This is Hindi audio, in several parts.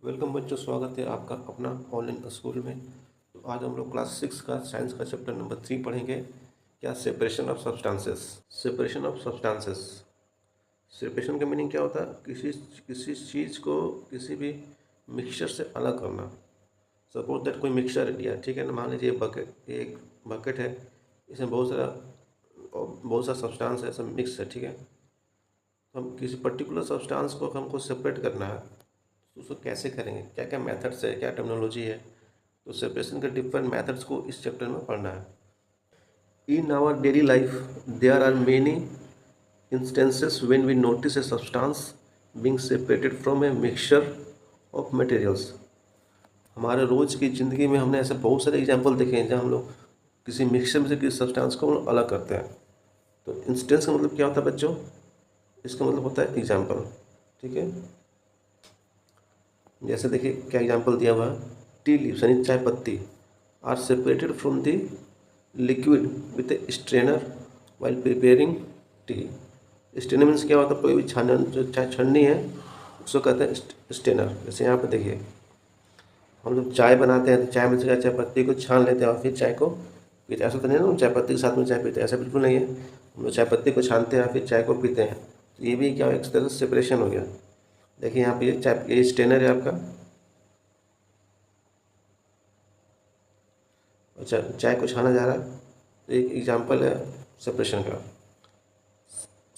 वेलकम बच्चों, स्वागत है आपका अपना ऑनलाइन स्कूल में। तो आज हम लोग क्लास 6 का साइंस का चैप्टर नंबर 3 पढ़ेंगे। क्या? Separation of substances. Separation of substances, separation का मीनिंग क्या होता है? किसी किसी चीज़ को किसी भी मिक्सचर से अलग करना। सपोज दैट कोई मिक्सचर लिया, ठीक है ना। मान लीजिए बकेट, एक बकेट है, इसमें बहुत सारा सब्सटेंस है, सब मिक्स है, ठीक है। तो हम किसी पर्टिकुलर सब्सटेंस को हमको सेपरेट करना है, तो उसको कैसे करेंगे, क्या क्या मेथड्स है, क्या टेक्नोलॉजी है। तो सेपरेशन के डिफरेंट मेथड्स को इस चैप्टर में पढ़ना है। In our daily life there are many instances when we notice a substance being separated from a mixture of materials. हमारे रोज़ की ज़िंदगी में हमने ऐसे बहुत सारे एग्जाम्पल देखे हैं जहाँ हम लोग किसी मिक्सचर में से किसी सब्सटेंस को हम लोग अलग करते हैं। तो इंस्टेंस का मतलब क्या होता है बच्चों? इसका मतलब होता है एग्जाम्पल, ठीक है। जैसे देखिए क्या एग्जाम्पल दिया हुआ है। टी लीव्स यानी चाय पत्ती are separated from the liquid with a strainer while preparing tea. Strainer means क्या होता है? कोई भी छान जो चाय छन्नी है उसको कहते हैं स्ट्रेनर। जैसे यहाँ पे देखिए, हम लोग चाय बनाते हैं तो चाय में से चाय पत्ती को छान लेते हैं और फिर चाय को पीते हैं। ऐसा तो नहीं है ना चाय पत्ती के साथ में चाय पीते हैं, ऐसा बिल्कुल नहीं है। हम लोग चाय पत्ती को छानते हैं फिर चाय को पीते हैं। तो ये भी क्या, एक तरह से सेपरेशन हो गया। देखिए यहाँ पे ये स्ट्रेनर है आपका। अच्छा, चाय को छाना जा रहा है, तो एक एग्जाम्पल है सेपरेशन का,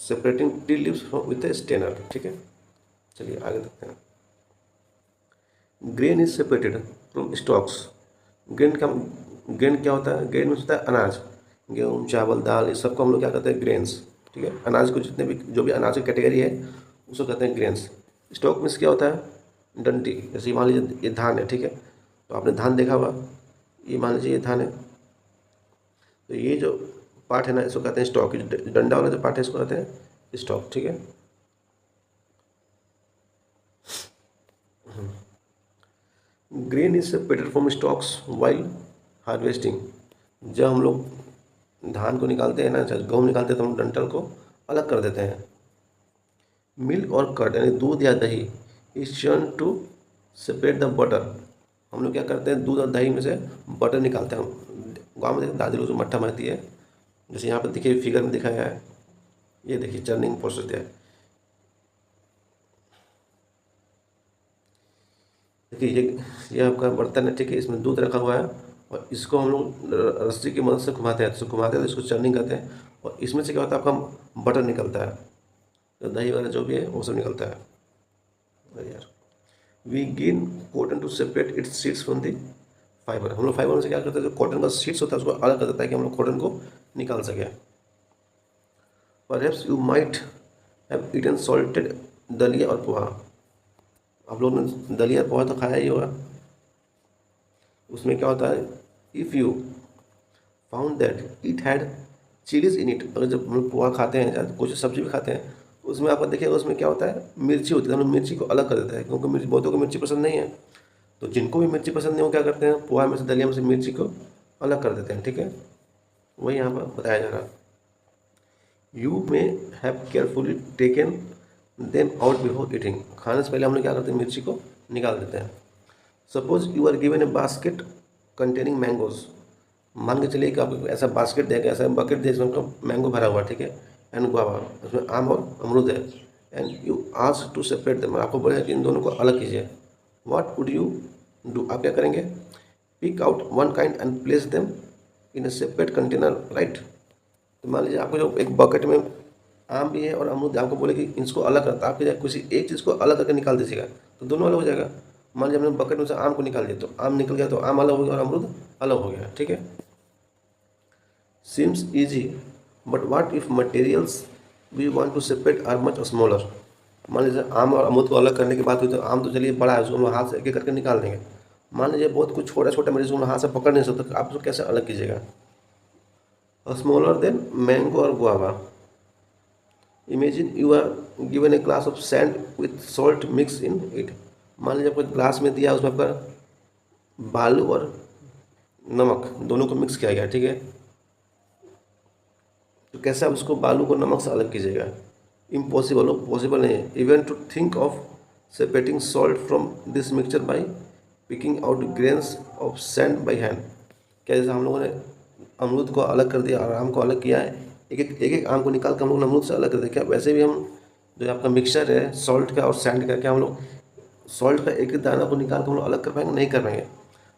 separating tea leaves with a strainer, ठीक है। चलिए आगे देखते हैं। Grain is separated from stalks. Grain क्या होता है? ग्रेन होता है अनाज, गेहूँ, चावल, दाल, इस सबको हम लोग क्या कहते हैं? ग्रेन्स, ठीक है। अनाज को जितने भी जो भी अनाज की कैटेगरी है उसको कहते हैं ग्रेन्स। स्टॉक मीन्स क्या होता है? डंडी। जैसे मान लीजिए ये धान है, ठीक है। तो आपने धान देखा हुआ, ये मान लीजिए ये धान है, तो ये जो पार्ट है ना इसको कहते हैं स्टॉक। डंडा वाला जो पार्ट है इसको कहते हैं स्टॉक, ठीक है। Grain is separated from stocks while harvesting. जब हम लोग धान को निकालते हैं ना, जब गेहूँ निकालते हैं तो हम डंठल को अलग कर देते हैं। मिल्क और कर्ड यानी दूध या दही is churn to separate the butter. हम लोग क्या करते हैं? दूध और दही में से बटर निकालते हैं। गाँव में देखते दादी लोग जो मट्ठा मारती है, जैसे यहाँ पर देखिए फिगर में दिखाया है, ये देखिए चर्निंग प्रोसेस है। देखिए ये आपका बर्तन है, ठीक है। इसमें दूध रखा हुआ है और इसको हम लोग रस्सी की मदद से घुमाते हैं, तो घुमाते हैं तो इसको चर्निंग कहते हैं। और इसमें से क्या होता है? आपका बटर निकलता है, तो दही वगैरह जो भी है वो सब निकलता है। अरे यार, we gin cotton to separate its seeds from the fibre. हम लोग फाइबर में से क्या करते हैं? जो कॉटन का सीड्स होता है उसको अलग कर देता है कि हम लोग कॉटन को निकाल सकें। Perhaps you might have eaten salted daliya और पोहा। आप लोग ने दलिया पोहा तो खाया ही होगा। उसमें क्या होता है? If you found that it had chillies in it. अगर जब हम लोग पोहा खाते हैं या कुछ सब्जी भी खाते हैं तो उसमें आपको देखिएगा उसमें क्या होता है? मिर्ची होती है। हम लोग मिर्ची को अलग कर देते हैं क्योंकि मिर्ची, बहुतों को मिर्ची पसंद नहीं है। तो जिनको भी मिर्ची पसंद नहीं, वो क्या करते हैं? पोहा में से, दलिया में से मिर्ची को अलग कर देते हैं, ठीक है। वही यहाँ पर बताया जा रहा है। You may have carefully taken them out before eating. खाने से पहले हम लोग क्या करते हैं? मिर्ची को निकाल देते हैं। Suppose you are given a basket containing mangoes. मान के चलिए कि आपको ऐसा बास्केट देगा, ऐसा बकेट दे जिसमें आपका मैंगो भरा हुआ, ठीक है, एंड गुआवा, उसमें आम और अमरूद है। And you ask to separate them, आपको बोले कि इन दोनों को अलग कीजिए। What would you do? आप क्या करेंगे? Pick out one kind and place them in a separate container, right. तो मान लीजिए आपको जो एक बकेट में आम भी है और अमरूद, आपको बोले कि इसको अलग करता, आप किसी एक चीज़ को अलग करके निकाल दीजिएगा तो दोनों अलग हो जाएगा। मान लीजिए हमने बकेट में से आम को निकाल दिया, तो आम निकल गया तो आम अलग हो गया और अमरूद अलग हो गया, ठीक है। Seems easy, but what if materials we want to separate are much smaller. मान लीजिए आम और अमरूद को अलग करने की बात हुई, तो आम तो चलिए बड़ा है, उसको हम हाथ से एक एक करके निकाल देंगे। मान लीजिए बहुत कुछ छोटा छोटा मेरे, जिसको हाथ से पकड़ नहीं सकते, आप उसको कैसे अलग कीजिएगा? स्मॉलर देन मैंगो और guava. Imagine you are given a glass of sand with salt mix in it. मान लीजिए आपको ग्लास में दिया, उसमें आपका बालू और नमक दोनों को मिक्स किया गया, ठीक है। तो कैसे आप उसको बालू को नमक से अलग कीजिएगा? इम्पॉसिबल हो, पॉसिबल नहीं है। Even to think of separating salt from this mixture by picking out grains of sand by hand. क्या जैसे हम लोगों ने अमरूद को अलग कर दिया और आम को अलग किया है, एक एक आम को निकाल कर हम लोग ने अमरूद से अलग कर दिया, क्या वैसे भी हम जो आपका मिक्सचर है सॉल्ट का और सैंड का, क्या हम लोग सॉल्ट का एक एक दाना को निकाल कर हम लोग अलग कर पाएंगे? नहीं कर पाएंगे।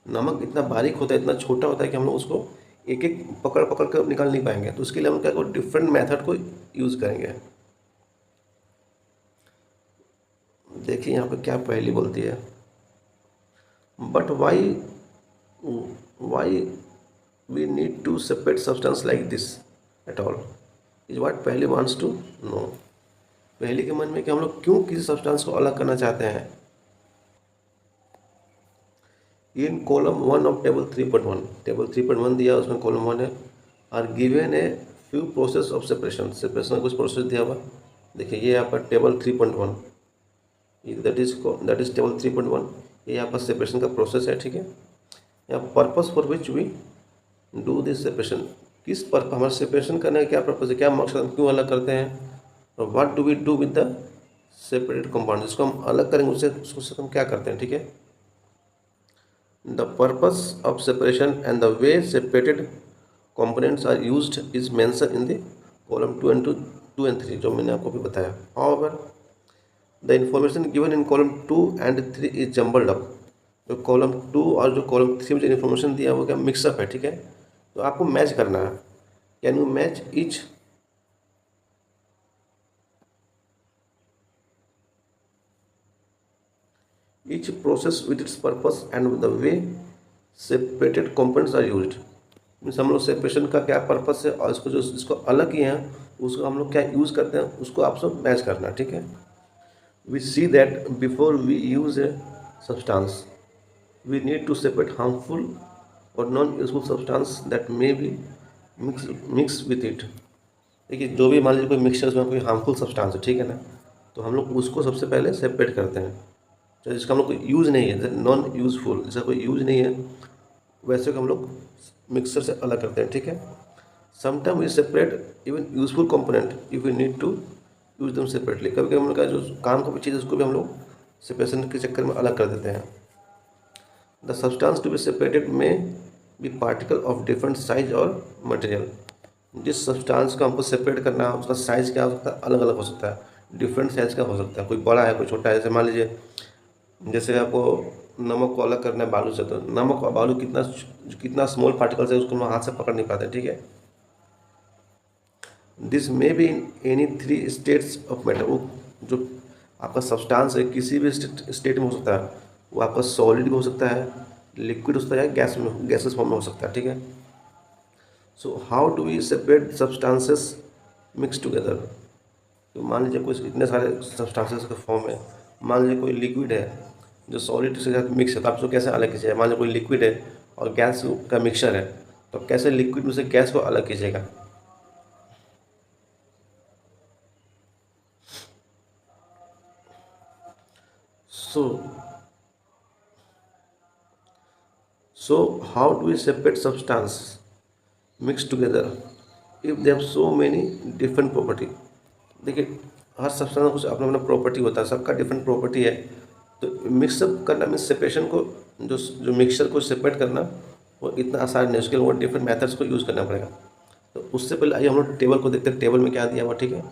नमक इतना बारीक होता है, इतना छोटा होता है कि हम लोग उसको एक एक पकड़ पकड़ कर निकाल नहीं पाएंगे। तो उसके लिए हम क्या को डिफरेंट मेथड को यूज़ करेंगे। देखिए यहाँ पे क्या पहली बोलती है, but why we need to separate substance like this at all is what Paheli wants to know. Paheli के मन में कि हम लोग क्यों किसी सब्सटेंस को अलग करना चाहते हैं। इन कॉलम 1 ऑफ टेबल 3.1 दिया, उसमें कॉलम 1 है, are given a few process of separation का कुछ प्रोसेस दिया हुआ। देखिए ये यहाँ पर टेबल 3.1 दैट इज टेबल 3.1, ये यहाँ पर सेपरेशन का प्रोसेस है। ठीक है, यहाँ purpose for which we do this separation, किस पर्पस हमारा सेपरेशन करने का क्या पर्पस है, क्या मकसद, हम क्यों अलग करते हैं, और what do we do with the separated compound, जिसको हम अलग करेंगे उससे हम क्या करते हैं। ठीक है, the purpose of separation and the way separated components are used is mentioned in the column 2 and 3 जो मैंने आपको भी बताया। However, the information given in column 2 and 3 is jumbled up। जो कॉलम 2 और जो कॉलम 3 में जो इन्फॉर्मेशन दिया वो क्या मिक्सअप है। ठीक है, तो आपको मैच करना है। Can you match each process with its purpose and the way separated components are used। Means हम लोग सेपरेशन का क्या पर्पस है और इसको जो इसको अलग किए हैं उसको हम लोग क्या यूज़ करते हैं, उसको आप सब मैच करना। ठीक है, we see that before we use a substance we need to separate harmful और non useful substance that may be mix with it. देखिए जो भी मान लीजिए कोई मिक्सचर उसमें कोई हार्मफुल सब्सटेंस है, ठीक है ना, तो हम लोग उसको सबसे पहले सेपरेट करते हैं। तो जिसका हम लोग कोई यूज़ नहीं है, जैसे नॉन यूजफुल, जिसका कोई यूज़ नहीं है वैसे को हम लोग मिक्सर से अलग करते हैं। ठीक है, sometime we separate even useful component if we need to use them separately. कभी कभी हम लोग का जो काम का भी चीज़ है उसको भी हम लोग सेपरेशन के चक्कर में अलग कर देते हैं। The substance to be separated may be particle of different size और मटेरियल। जिस सब्सटेंस को हमको सेपरेट करना है उसका साइज़ क्या हो सकता है, अलग अलग हो सकता है, डिफरेंट साइज़ का हो सकता है, कोई बड़ा है कोई छोटा है। जैसे मान लीजिए जैसे आपको नमक को अलग करना है बालू से, तो नमक और बालू कितना स्मॉल पार्टिकल्स है उसको हम हाथ से पकड़ नहीं पाते। ठीक है, this may be in any 3 states of matter. वो जो आपका सब्सटेंस है किसी भी स्टेट में हो सकता है, वो आपका सॉलिड भी हो सकता है, लिक्विड हो सकता है, गैसेस फॉर्म में हो सकता है। ठीक है, so how do we separate substances mix together. तो मान लीजिए कुछ इतने सारे सब्सटेंसेस के फॉर्म में, मान लीजिए कोई लिक्विड है जो सॉलिड से साथ मिक्स है, तो आप उसको कैसे अलग कीजिएगा। मान लीजिए कोई लिक्विड है और गैस का मिक्सचर है, तो कैसे लिक्विड में से गैस को अलग कीजिएगा। So how do we separate substance mix together if they have so many different property. देखिए हर सब्सटेंस का कुछ अपना अपना प्रॉपर्टी होता है, सबका डिफरेंट प्रॉपर्टी है। तो मिक्सअप करना मीन्स सेपरेशन को, जो मिक्सचर को सेपरेट करना वो इतना आसान नहीं, उसके लिए वो डिफरेंट मेथड्स को यूज़ करना पड़ेगा। तो उससे पहले आइए हम लोग टेबल को देखते हैं, टेबल में क्या दिया हुआ। ठीक है,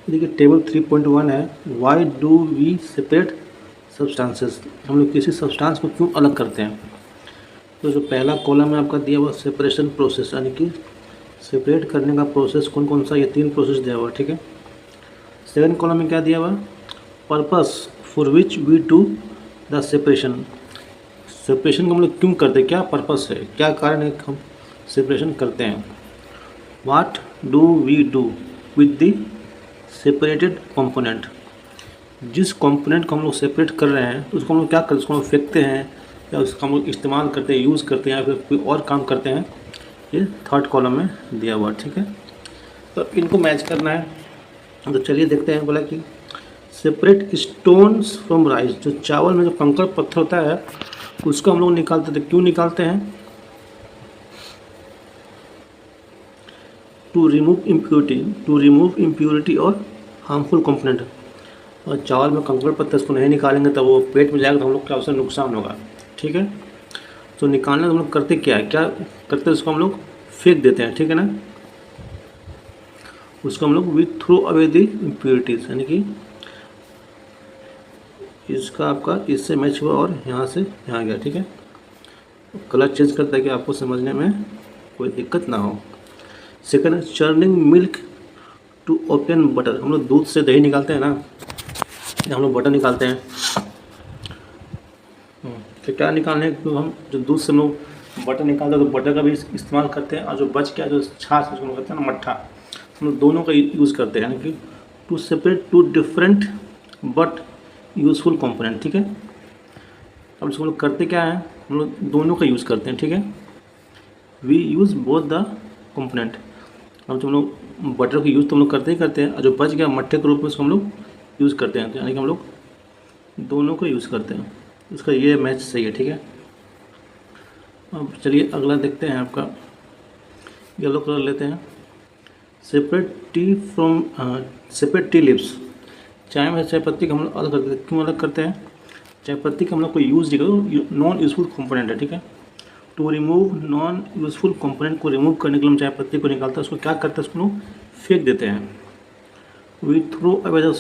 देखिए टेबल 3.1 है, why do we separate substances. हम लोग किसी सब्सटेंस को क्यों अलग करते हैं। तो जो पहला कॉलम है आपका दिया हुआ सेपरेशन प्रोसेस, यानी कि सेपरेट करने का प्रोसेस कौन कौन सा, ये 3 प्रोसेस दिया हुआ। ठीक है, सेकंड कॉलम में क्या दिया हुआ, purpose for which we do the separation. Separation को हम लोग क्यों करते हैं, क्या पर्पस है, क्या कारण है हम सेपरेशन करते हैं। What do we do with the separated component. जिस कंपोनेंट को हम लोग सेपरेट कर रहे हैं तो उसको हम लोग क्या करते हैं, उसको हम लोग फेंकते हैं या उसका हम लोग इस्तेमाल करते हैं, यूज़ करते हैं, या फिर कोई और काम करते हैं। ये थर्ड कॉलम में दिया हुआ। ठीक है, तो इनको मैच करना है। तो चलिए देखते हैं। बोला कि सेपरेट स्टोन्स फ्रॉम राइस, जो चावल में जो कंकड़ पत्थर होता है उसको हम लोग निकालते थे। क्यों निकालते हैं? टू रिमूव इम्प्योरिटी और हार्मफुल कंपोनेंट। और चावल में कंकड़ पत्थर इसको नहीं निकालेंगे तो वो पेट में जाएगा तो हम लोग क्या उससे नुकसान होगा। ठीक है, तो निकालने हम लोग करते क्या है, क्या करते हैं, उसको हम लोग फेंक देते हैं। ठीक है ना, उसको हम लोग we throw away the impurities, यानी कि इसका आपका इससे मैच हुआ और यहाँ से यहाँ गया। ठीक है, कलर चेंज करता है कि आपको समझने में कोई दिक्कत ना हो। सेकंड है churning milk to open butter. हम लोग दूध से दही निकालते हैं ना, हम लोग बटर निकालते हैं। तो क्या निकालने हैं, तो हम जो दूध से हम लोग बटर निकालते हैं तो बटर का भी इस्तेमाल करते हैं, और जो बच गया जो छाछ उसको हम कहते हैं ना मट्ठा, हम लोग दोनों का यूज़ करते हैं। यानी कि to separate two different but useful component. ठीक है, अब इसको हम लोग करते क्या है, हम लोग दोनों का यूज़ करते हैं। ठीक है, we use both the component. अब जो हम लोग बटर का यूज़ तो हम लोग करते ही करते हैं, और जो बच गया मट्ठे के रूप में उसको हम लोग यूज़ करते हैं। तो यानी कि हम लोग दोनों को यूज़ करते हैं। इसका ये मैच सही है। ठीक है, अब चलिए अगला देखते हैं। आपका येलो कलर लेते हैं। Separate T leaves. चाय में चाय पत्ती को हम लोग अलग करते हैं। क्यों अलग करते हैं? चाय पत्ती का हम लोग कोई यूज़ नहीं करो, नॉन यूज़फुल कंपोनेंट है। ठीक है, to remove non useful component को रिमूव करने के लिए हम चाय पत्ती को निकालते हैं, उसको क्या करते हैं, उसको लोग फेंक देते हैं। We throw away the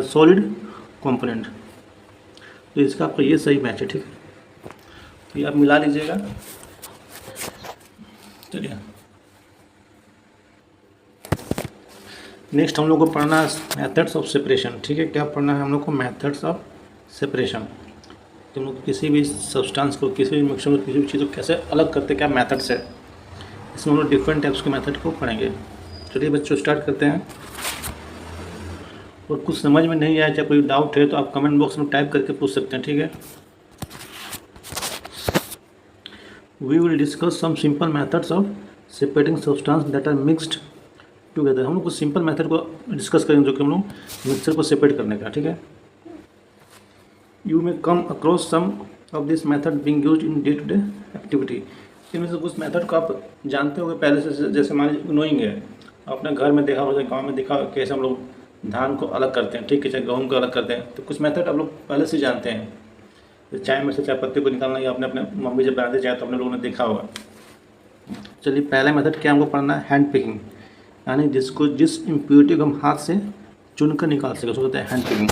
solid component. तो इसका आपका ये सही मैच है। ठीक है, तो ये आप मिला लीजिएगा। चलिए नेक्स्ट हम लोग को पढ़ना है मेथड्स ऑफ सेपरेशन। ठीक है, क्या पढ़ना है हम लोग को? Methods of separation. तो हम लोग किसी भी सब्सटेंस को, किसी भी मिक्सचर को, किसी भी चीज़ को कैसे अलग करते हैं, क्या मेथड्स है, इसमें हम लोग डिफरेंट टाइप्स के मेथड को पढ़ेंगे। चलिए बच्चों स्टार्ट करते हैं। और कुछ समझ में नहीं आया, चाहे कोई डाउट है तो आप कमेंट बॉक्स में टाइप करके पूछ सकते हैं। ठीक है, we will discuss some simple methods of separating substance that are mixed together. हम लोग कुछ सिंपल मेथड को डिस्कस करेंगे जो कि हम लोग मिक्सचर को सेपरेट करने का। ठीक है, you may come across some of this method being used in day to day activity. इनमें से कुछ मेथड को आप जानते होंगे पहले से, जैसे मान लीजिए इग्नोइंग है, अपने घर में देखा होगा, गाँव में देखा होगा कैसे हम लोग धान को अलग करते हैं। ठीक है, चाहे गेहूँ को अलग करते हैं, तो कुछ मेथड आप लोग पहले से जानते हैं। तो चाय में से चाय पत्ती को निकालना या अपने मम्मी जब बनाते चाय तो अपने लोगों ने देखा होगा। चलिए पहला मेथड क्या हमको पढ़ना है, हैंड पिकिंग, यानी जिस इम्प्योरिटी को हम हाथ से चुनकर निकाल सके उसको कहते हैं हैंड पिकिंग।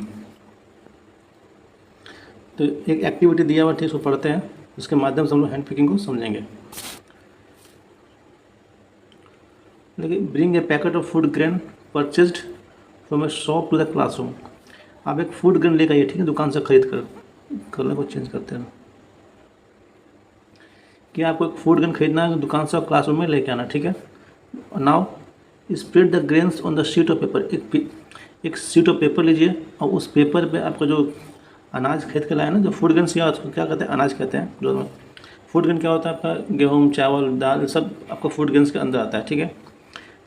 तो एक एक्टिविटी दिया हुआ ठीक उसको पढ़ते हैं, उसके माध्यम से हम लोग हैंड पिकिंग को समझेंगे। लेकिन bring a packet of food grain purchased from a shop to the classroom. आप एक फूड ग्रेन लेकर आइए, ठीक है, दुकान से खरीद कर। कलर को चेंज करते हैं कि आपको एक फूड ग्रेन खरीदना है दुकान से और क्लासरूम में लेके आना। ठीक है, now spread the grains on the sheet of paper. एक शीट ऑफ पेपर लीजिए और उस पेपर पे आपका जो अनाज खरीद के लाया ना, जो फूड ग्रेन्स या उसको क्या कहते हैं, अनाज कहते हैं। जो फूड ग्रेन क्या होता है आपका, गेहूँ, चावल, दाल, सब आपका फूड ग्रेन्स के अंदर आता है। ठीक है,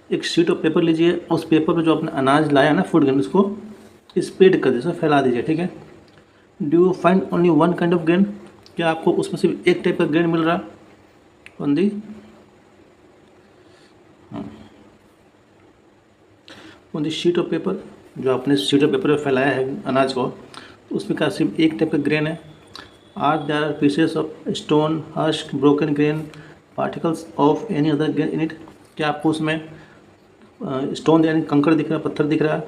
एक शीट ऑफ पेपर लीजिए, उस पेपर पे जो अपना अनाज लाया ना फूड ग्रेन, उसको स्प्रेड कर दीजिए, फैला दीजिए। ठीक है, do you find only one kind of grain? क्या आपको उसमें सिर्फ एक टाइप का ग्रेन मिल रहा on the sheet of paper? जो आपने शीट ऑफ पेपर पर फैलाया है अनाज को, तो उसमें क्या सिर्फ एक टाइप का ग्रेन है? Are there are pieces of stone, husk, broken grain, particles of any other grain in it? क्या आपको उसमें स्टोन यानी कंकड़ दिख रहा है, पत्थर दिख रहा है,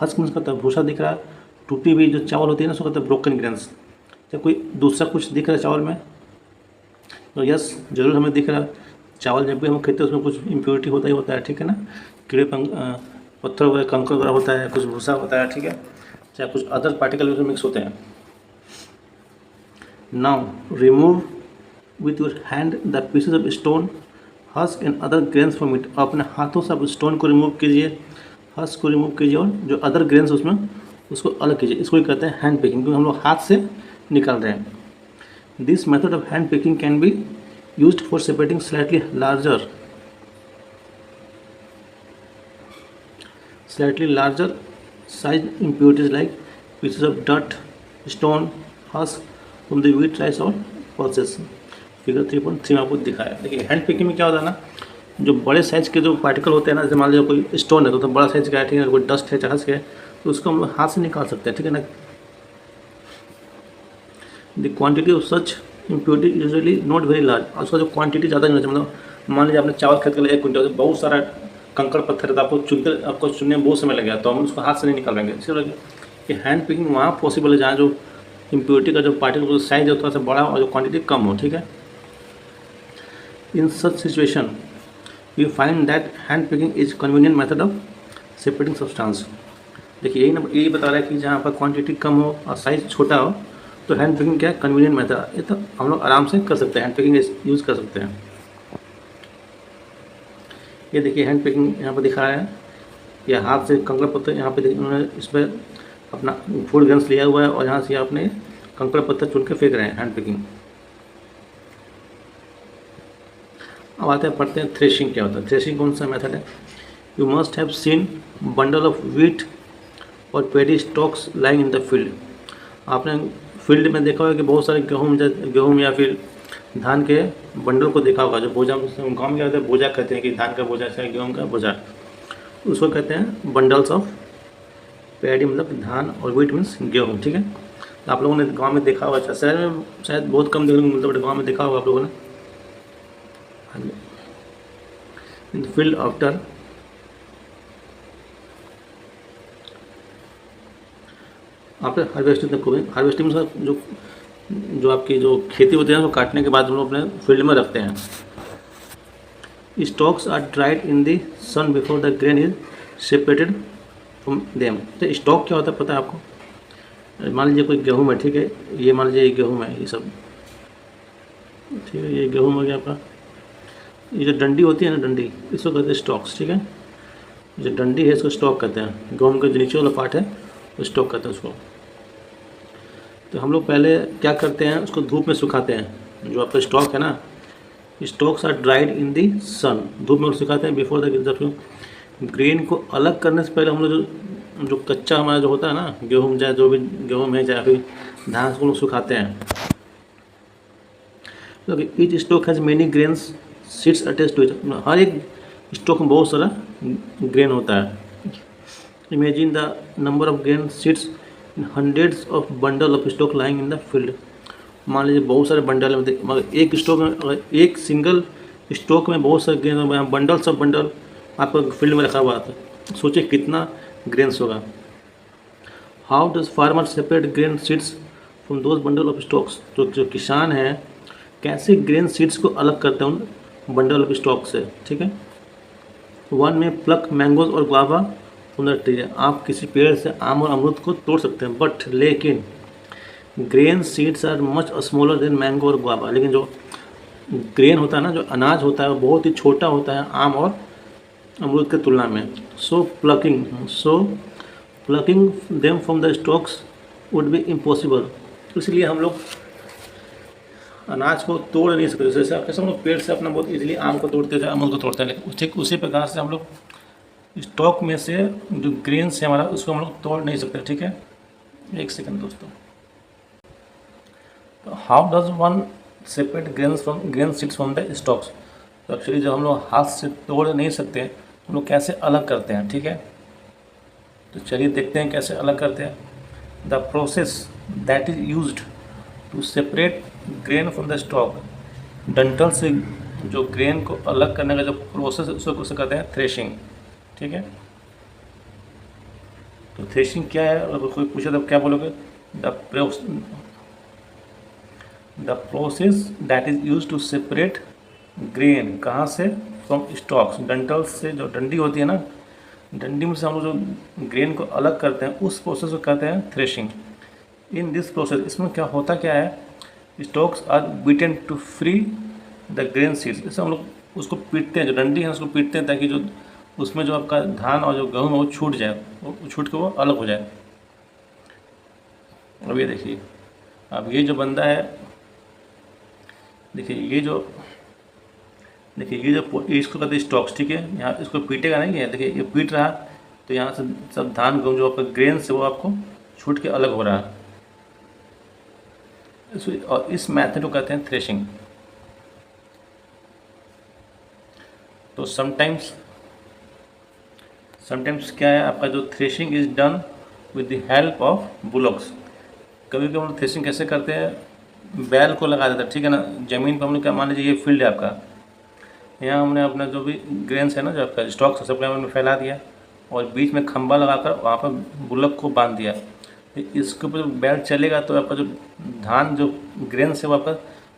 हस्क मीन्स कहता है भूसा दिख रहा है, टूटी हुई जो चावल होती है ना उसको कहते हैं ब्रोकन ग्रेन्स। क्या कोई दूसरा कुछ दिख रहा है चावल में? तो यस, जरूर हमें दिख रहा है। चावल जब भी हम खाते हैं उसमें कुछ इम्प्योरिटी होता ही होता है। ठीक है ना, कीड़े पत्थर वगैरह, कंकड़ वगैरह होता है, कुछ भूसा होता है। ठीक है, चाहे कुछ अदर पार्टिकल उसमें मिक्स होते हैं। Now remove with your hand the pieces of stone, husk and other grains from it. अपने हाथों से आप स्टोन को रिमूव कीजिए, हस्क को रिमूव कीजिए, और जो अदर ग्रेन्स उसमें उसको अलग कीजिए। इसको ही कहते हैं हैंड पिकिंग, क्योंकि हम लोग हाथ से निकाल रहे हैं। This method of hand picking can be used for separating slightly larger size impurities like pieces of dirt, stone, husk from the wheat, rice और pulses. फिगर 3.3 में आपको दिखाया. देखिए हैंड पिकिंग में क्या होता है ना, जो बड़े साइज़ के जो पार्टिकल होते हैं ना, जैसे मान लीजिए कोई स्टोन है तो बड़ा साइज़ का है, ठीक है, कोई डस्ट है, चहस है, तो उसको हम लोग हाथ से निकाल सकते हैं, ठीक है ना. The quantity of such impurity usually not very large. और उसका जो क्वांटिटी ज़्यादा नहीं होना चाहिए. मतलब मान लीजिए आपने चावल खरीद कर 1 क्विंटल, बहुत सारा कंकड़ पत्थर है तो आपको चुनने में बहुत समय लगेगा, तो हम उसको हाथ से नहीं निकाल पाएंगे. इसलिए कि हैंड पिकिंग वहाँ पॉसिबल है जहाँ जो इम्प्योरिटी का जो पार्टिकल साइज है थोड़ा सा बड़ा और जो क्वांटिटी कम हो, ठीक है. In such situation you find that hand picking is convenient method of separating substance. देखिए यही बता रहा है कि जहाँ पर क्वांटिटी कम हो और साइज छोटा हो तो हैंड पिकिंग क्या है, कन्वीनियंट मेथड. ये तो हम लोग आराम से कर सकते हैं, हैंड पिकिंग यूज़ कर सकते हैं. ये देखिए हैंड पिकिंग यहाँ पर दिखा रहा है, या हाथ से कंकड़ पत्थर यहाँ पे उन्होंने इस पर अपना फूड गन्स लिया हुआ है और यहाँ से आपने कंकड़ पत्थर चुन के फेंक रहे हैं, हैंड पिकिंग. अब आते हैं पढ़ते हैं थ्रेशिंग क्या होता है. थ्रेशिंग कौन सा मेथड है. You must have seen bundle of wheat और paddy stalks lying in the field. आपने फील्ड में देखा होगा कि बहुत सारे गेहूँ या फिर धान के बंडल को देखा होगा, जो बोझा गाँव में क्या होता है, बोझा कहते हैं कि धान का बोझा चाहे गेहूँ का बोझा, उसको कहते हैं बंडल्स ऑफ पैडी, मतलब धान, और व्हीट मीन्स गेहूँ, ठीक है. तो आप लोगों ने गांव में देखा होगा, शहर में शायद बहुत कम देखने को मिलता है, बट गाँव में देखा होगा आप लोगों ने. इन the field after harvesting the harvesting जो आपकी जो खेती होती है उसको काटने के बाद हम लोग अपने फील्ड में रखते हैं. Stalks are dried in the sun before the grain is separated from them. तो स्टॉक क्या होता है पता है आपको. मान लीजिए कोई गेहूँ है, ठीक है, ये मान लीजिए ये गेहूँ है, ये सब, ठीक है, ये गेहूँ हो गया आपका. ये जो डंडी होती है ना, डंडी, इसको कहते हैं स्टॉक्स, ठीक है. जो डंडी है इसको स्टॉक कहते हैं. गेहूँ का जो नीचे वाला पार्ट है वो स्टॉक कहते हैं उसको. तो हम लोग पहले क्या करते हैं, उसको धूप में सुखाते हैं. जो आपका स्टॉक है ना, स्टॉक्स आर ड्राइड इन दी सन, धूप में सुखाते हैं बिफोर द ग्रेन को अलग करने से पहले हम लोग जो कच्चा हमारा जो होता है ना, गेहूँ चाहे जो भी गेहूँ है चाहे फिर धान, को लोग सुखाते हैं. तो each stalk has many grains seeds attach to it. हर एक स्टॉक में बहुत सारा ग्रेन होता है. Imagine the number of grain seeds in hundreds of bundle of stalk lying in the field. मान लीजिए बहुत सारे बंडल है, मगर एक स्टॉक में, अगर एक सिंगल स्टॉक में बहुत सारे ग्रेन, बंडल सब बंडल आपका फील्ड में रखा हुआ था, सोचिए कितना ग्रेन्स होगा. How does farmer separate grain seeds from those bundle of stocks. जो किसान हैं कैसे ग्रेन सीड्स को अलग करते हैं उन बंडल ऑफ स्टॉक से, ठीक है. वन में प्लक मैंगोज और गुआवा फ्रॉम द ट्री. आप किसी पेड़ से आम और अमरूद को तोड़ सकते हैं, बट लेकिन grain seeds are much smaller than mango और गुआवा. लेकिन जो ग्रेन होता है ना, जो अनाज होता है, वो बहुत ही छोटा होता है आम और अमरूद की तुलना में. So plucking them from the stalks would be impossible. इसलिए हम लोग अनाज को तोड़ नहीं सकते. जैसे कैसे हम लोग पेड़ से अपना बहुत इजीली आम को तोड़ते हैं, अमरूद को तोड़ते हैं, लेकिन ठीक उसी प्रकार से हम लोग स्टॉक में से जो ग्रेन्स है हमारा, उसको हम लोग तोड़ नहीं सकते, ठीक है. एक सेकंड दोस्तों. तो how does one separate grain seeds from the stocks. तो एक्चुअली जब हम लोग हाथ से तोड़ नहीं सकते, हम लोग कैसे अलग करते हैं, ठीक है. तो चलिए देखते हैं कैसे अलग करते हैं. The process that is used to separate grain from the stalk. डंठल से जो ग्रेन को अलग करने का जो प्रोसेस है उसको कहते हैं थ्रेशिंग, ठीक है. तो थ्रेशिंग क्या है, अगर कोई पूछे तो क्या बोलोगे. The process that is use to separate grain, कहाँ से, फ्रॉम स्टॉक्स. डंठल से जो डंडी होती है ना, डंडी में से हम लोग जो ग्रेन को अलग करते हैं उस प्रोसेस को कहते हैं थ्रेशिंग. इन दिस प्रोसेस, इसमें क्या होता क्या है, stalks are beaten to free the grain seeds. जैसे हम लोग उसको पीटते हैं, जो डंडी है उसको पीटते हैं ताकि जो उसमें जो आपका धान और जो गेहूँ है वो छूट जाए, वो छूट के वो अलग हो जाए. अब ये देखिए, अब ये जो बंदा है, देखिए ये जो इसको कहते हैं स्टॉक्स, ठीक है. यहाँ इसको पीटेगा नहीं है, देखिए ये पीट रहा, तो यहाँ से सब धान गेहूँ जो आपका ग्रेन से वो आपको छूट के अलग हो रहा है। और इस मेथड को कहते हैं थ्रेशिंग। तो समटाइम्स क्या है आपका जो threshing is done with the help of bullocks. कभी कभी हम लोग थ्रेशिंग कैसे करते हैं, बैल को लगा देते हैं, ठीक है ना। ज़मीन पर हमने क्या, मान लीजिए ये फील्ड है आपका, यहाँ हमने अपना जो भी ग्रेन्स है ना, जो आपका स्टॉक्स है, सब हमने फैला दिया और बीच में खंभा लगाकर वहाँ पर बुलक को बांध दिया। इसके ऊपर बैल चलेगा तो आपका जो धान जो ग्रेन से वो आपका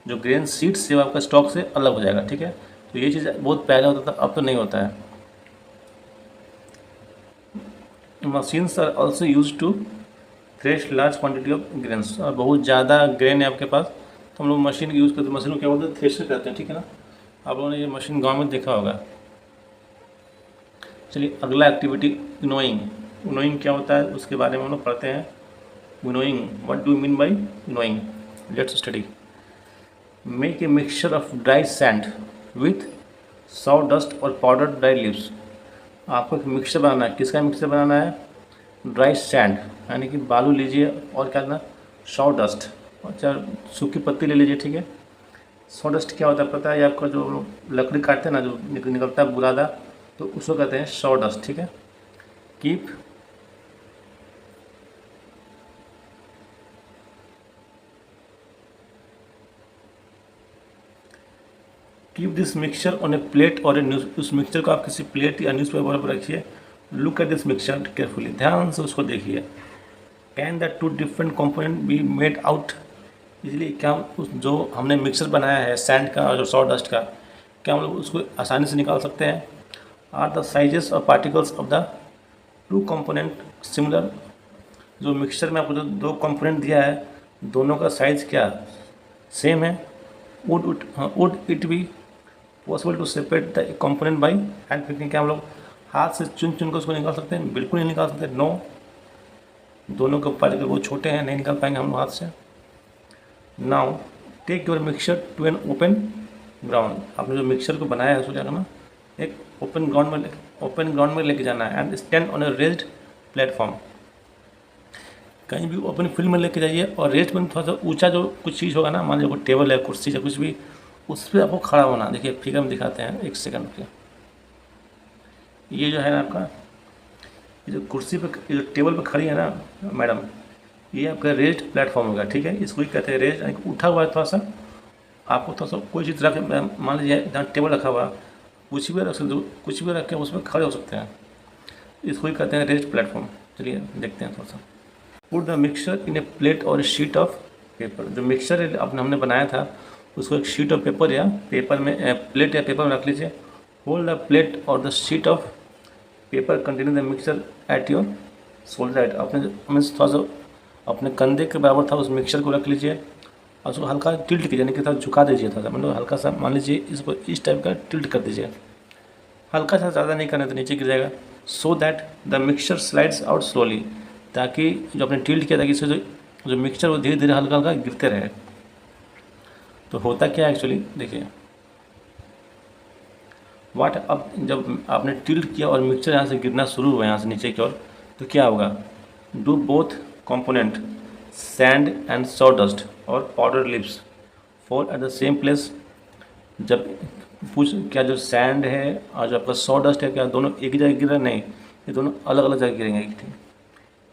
जो ग्रेन सीड से वो आपका स्टॉक से अलग हो जाएगा, ठीक है। तो ये चीज़ बहुत पहले होता था, अब तो नहीं होता है। Machines are also use to thresh large quantity of grains. और बहुत ज़्यादा ग्रेन है आपके पास तो हम लोग मशीन यूज़ करते हैं। मशीन को क्या बोलते हैं, थ्रेशर कहते हैं, ठीक है ना। आप लोगों ने ये मशीन गांव में देखा होगा। चलिए अगला एक्टिविटी विनोइंग। विनोइंग क्या होता है उसके बारे में हम लोग पढ़ते हैं। Winnowing, what do you mean by winnowing, let's study. Make a mixture of dry sand with saw-dust और पाउडर्ड ड्राई लीव्स। आपको एक मिक्सचर बनाना है। किसका मिक्सचर बनाना है, ड्राई सैंड यानी कि बालू लीजिए और क्या करना, सॉ-डस्ट, अच्छा सूखी पत्ती ले लीजिए, ठीक है। सॉ-डस्ट क्या होता है पता है, ये आपका जो लकड़ी काटते हैं ना, जो निकलता है बुरादा, तो उसको कहते हैं सॉ-डस्ट, ठीक है। Keep this mixture on A plate और ए न्यूज। उस मिक्सचर को आप किसी प्लेट या न्यूज़पेपर पर रखिए। Look at this mixture carefully, ध्यान से उसको देखिए। Can the two different component be made out. इसलिए क्या उस जो हमने मिक्सचर बनाया है सैंड का और जो सॉ-डस्ट का, क्या हम लोग उसको आसानी से निकाल सकते हैं। आर द साइजेस और particles of the two component similar. जो मिक्सचर में आपको जो दो कंपोनेंट दिया है, दोनों का साइज़ क्या सेम है। Would it be possible to separate the component by hand picking. क्या हम लोग हाथ से चुन कर उसको निकाल सकते हैं, बिल्कुल नहीं निकाल सकते, नो। दोनों के पार्टिकल बहुत छोटे हैं, नहीं निकाल पाएंगे हम लोग हाथ से। Now take your mixture to an open ground. आपने जो मिक्सचर को बनाया है उसको क्या करना, एक ओपन ग्राउंड में लेके जाना है। And stand on A raised platform. कहीं भी ओपन फील्ड में लेके जाइए और रेस्ट में थोड़ा सा ऊंचा जो कुछ चीज़ होगा ना, मान लीजिए कोई टेबल है, कुर्सी है, कुछ भी, उस पर आपको खड़ा होना। देखिए फिगर में दिखाते हैं, एक सेकंड पे। ये जो है ना आपका, ये जो कुर्सी पे, ये जो टेबल पे खड़ी है ना मैडम, ये आपका रेस्ट प्लेटफॉर्म होगा, ठीक है। इसको ही कहते हैं रेस्ट, यानी उठा हुआ है थोड़ा सा, आपको थोड़ा सा कोई चीज़ रख, मान लीजिए जहाँ टेबल रखा हुआ, कुछ भी रख सकते, कुछ भी रख के उसमें खड़े हो सकते हैं। इसको ही कहते हैं रेस्ट प्लेटफॉर्म। चलिए देखते हैं थोड़ा सा। Put the mixture in A plate और शीट ऑफ पेपर। जो मिक्सचर हमने बनाया था उसको एक शीट ऑफ पेपर या पेपर में, प्लेट या पेपर में रख लीजिए। होल्ड द प्लेट और the sheet of paper containing the mixture at your shoulder height. अपने थोड़ा सा अपने कंधे के बराबर था उस मिक्सचर को रख लीजिए और उसको हल्का टिल्ट कीजिए, यानी कि थोड़ा झुका दीजिए, थोड़ा सा मतलब हल्का सा, मान लीजिए इसको इस टाइप का टिल्ट कर दीजिए, हल्का सा, ज़्यादा नहीं करना तो नीचे गिर जाएगा। So that the mixture slides out slowly, ताकि जो आपने टिल्ट किया था कि इससे जो मिक्सचर वो धीरे धीरे हल्का हल्का गिरते रहे। तो होता क्या है एक्चुअली, देखिए वाट, अब जब आपने टिल्ट किया और मिक्सचर यहाँ से गिरना शुरू हुआ यहाँ से नीचे की ओर, तो क्या होगा, do both component sand and sawdust और powder leaves fall at the same place. जब पूछ क्या जो सैंड है और जो आपका सॉ-डस्ट है, क्या दोनों एक ही जगह गिर रहे हैं, नहीं, ये दोनों अलग अलग जगह गिरेंगे, ठीक।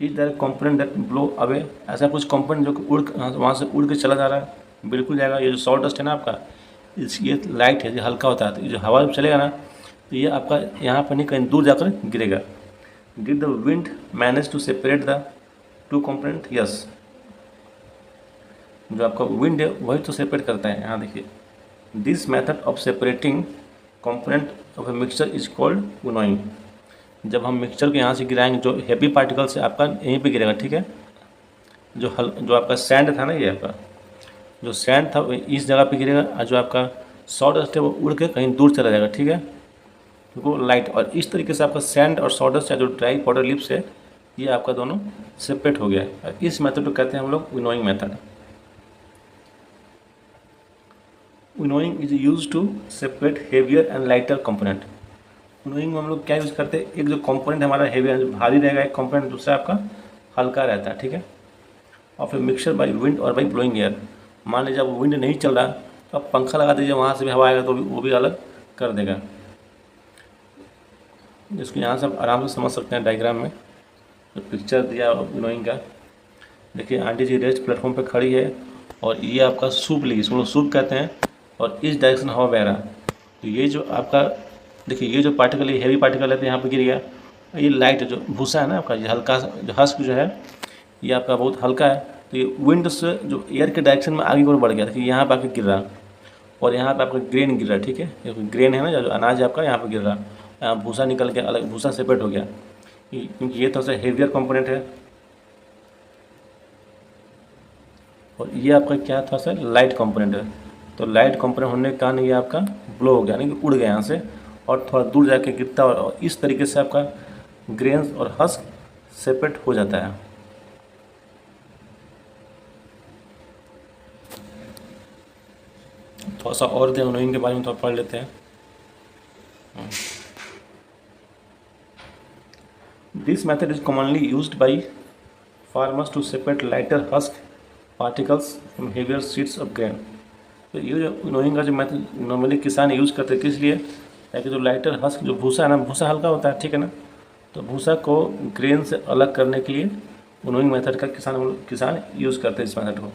Is that component that blow away, ऐसा कुछ कंपोनेंट जो उड़ वहाँ से उड़ के चला जा रहा है, बिल्कुल जाएगा। ये जो सॉ-डस्ट है ना आपका, ये लाइट है, ये हल्का होता है, तो ये जो हवा चलेगा ना, तो ये आपका यहाँ पर नहीं, कहीं दूर जाकर गिरेगा। Did the wind manage to separate the two component, yes. जो आपका विंड है वही तो सेपरेट करता है। यहाँ देखिए, this method of separating component of a mixture is called winnowing. जब हम मिक्सचर को यहाँ से गिराएंगे, जो हैवी पार्टिकल से आपका यहीं पे गिरेगा, ठीक है। जो आपका सैंड था ना, ये आपका जो सैंड था वो इस जगह पे गिरेगा, और जो आपका सॉ-डस्ट है वो उड़ के कहीं दूर चला जाएगा, ठीक है, वो लाइट। और इस तरीके से आपका सैंड और सॉ-डस्ट या जो ड्राई पाउडर लिप्स है, ये आपका दोनों सेपरेट हो गया। इस मेथड को कहते हैं हम लोग winnowing method. Winnowing is use to separate heavier and lighter component. Winnowing में हम लोग क्या यूज़ करते हैं, एक जो कंपोनेंट हमारा हेवी है, जो भारी रहेगा एक कंपोनेंट, दूसरा आपका हल्का रहता है, ठीक है। और फिर मिक्सचर बाई विंड और बाई ब्लोइंग एयर, मान लीजिए अब विंड नहीं चल रहा तो आप पंखा लगा दीजिए, वहाँ से भी हवा आएगा तो वो भी अलग कर देगा। जिसको यहाँ से आप आराम से समझ सकते हैं डायग्राम में जो पिक्चर दिया विनोइंग का। देखिए आंटी जी रेस्ट प्लेटफॉर्म पे खड़ी है और ये आपका सूप ली, इसको लोग सूप कहते हैं, और इस डायरेक्शन हवा बह रहा। तो ये जो आपका देखिए ये जो पार्टिकल, ये हेवी पार्टिकल है तो यहाँ पे गिर गया। ये लाइट जो भूसा है ना आपका, ये हल्का जो हस्क जो है ये आपका बहुत हल्का है, तो ये विंड से जो एयर के डायरेक्शन में आगे की ओर बढ़ गया। देखिए यहाँ पे आके गिर रहा और यहाँ पे आपका ग्रेन गिर रहा है, ठीक है। ये ग्रेन है ना जो अनाज है आपका, यहाँ पे गिर रहा, यहाँ भूसा निकल के अलग, भूसा सेपरेट हो गया क्योंकि ये थोड़ा सा हेवियर कंपोनेंट है। और ये आपका क्या था सर, लाइट कंपोनेंट है। तो लाइट कंपोनेंट होने के कारण ये आपका ब्लो हो गया, यानी कि उड़ गया यहाँ से और थोड़ा दूर जाके गिरता है, और इस तरीके से आपका ग्रेन्स और हस्क सेपरेट हो जाता है। थोड़ा सा और दे विनोइंग के बारे में थोड़ा पढ़ लेते हैं। This method is commonly used by farmers to separate lighter husk particles from heavier seeds of grain. तो ये जो विनोइंग का जो मेथड नॉर्मली किसान यूज़ करते हैं, किस लिए, ताकि जो लाइटर हस्क जो भूसा है ना, भूसा हल्का होता है, ठीक है ना, तो भूसा को ग्रेन से अलग करने के लिए विनोइंग मेथड का किसान यूज़ करते हैं इस मेथड को।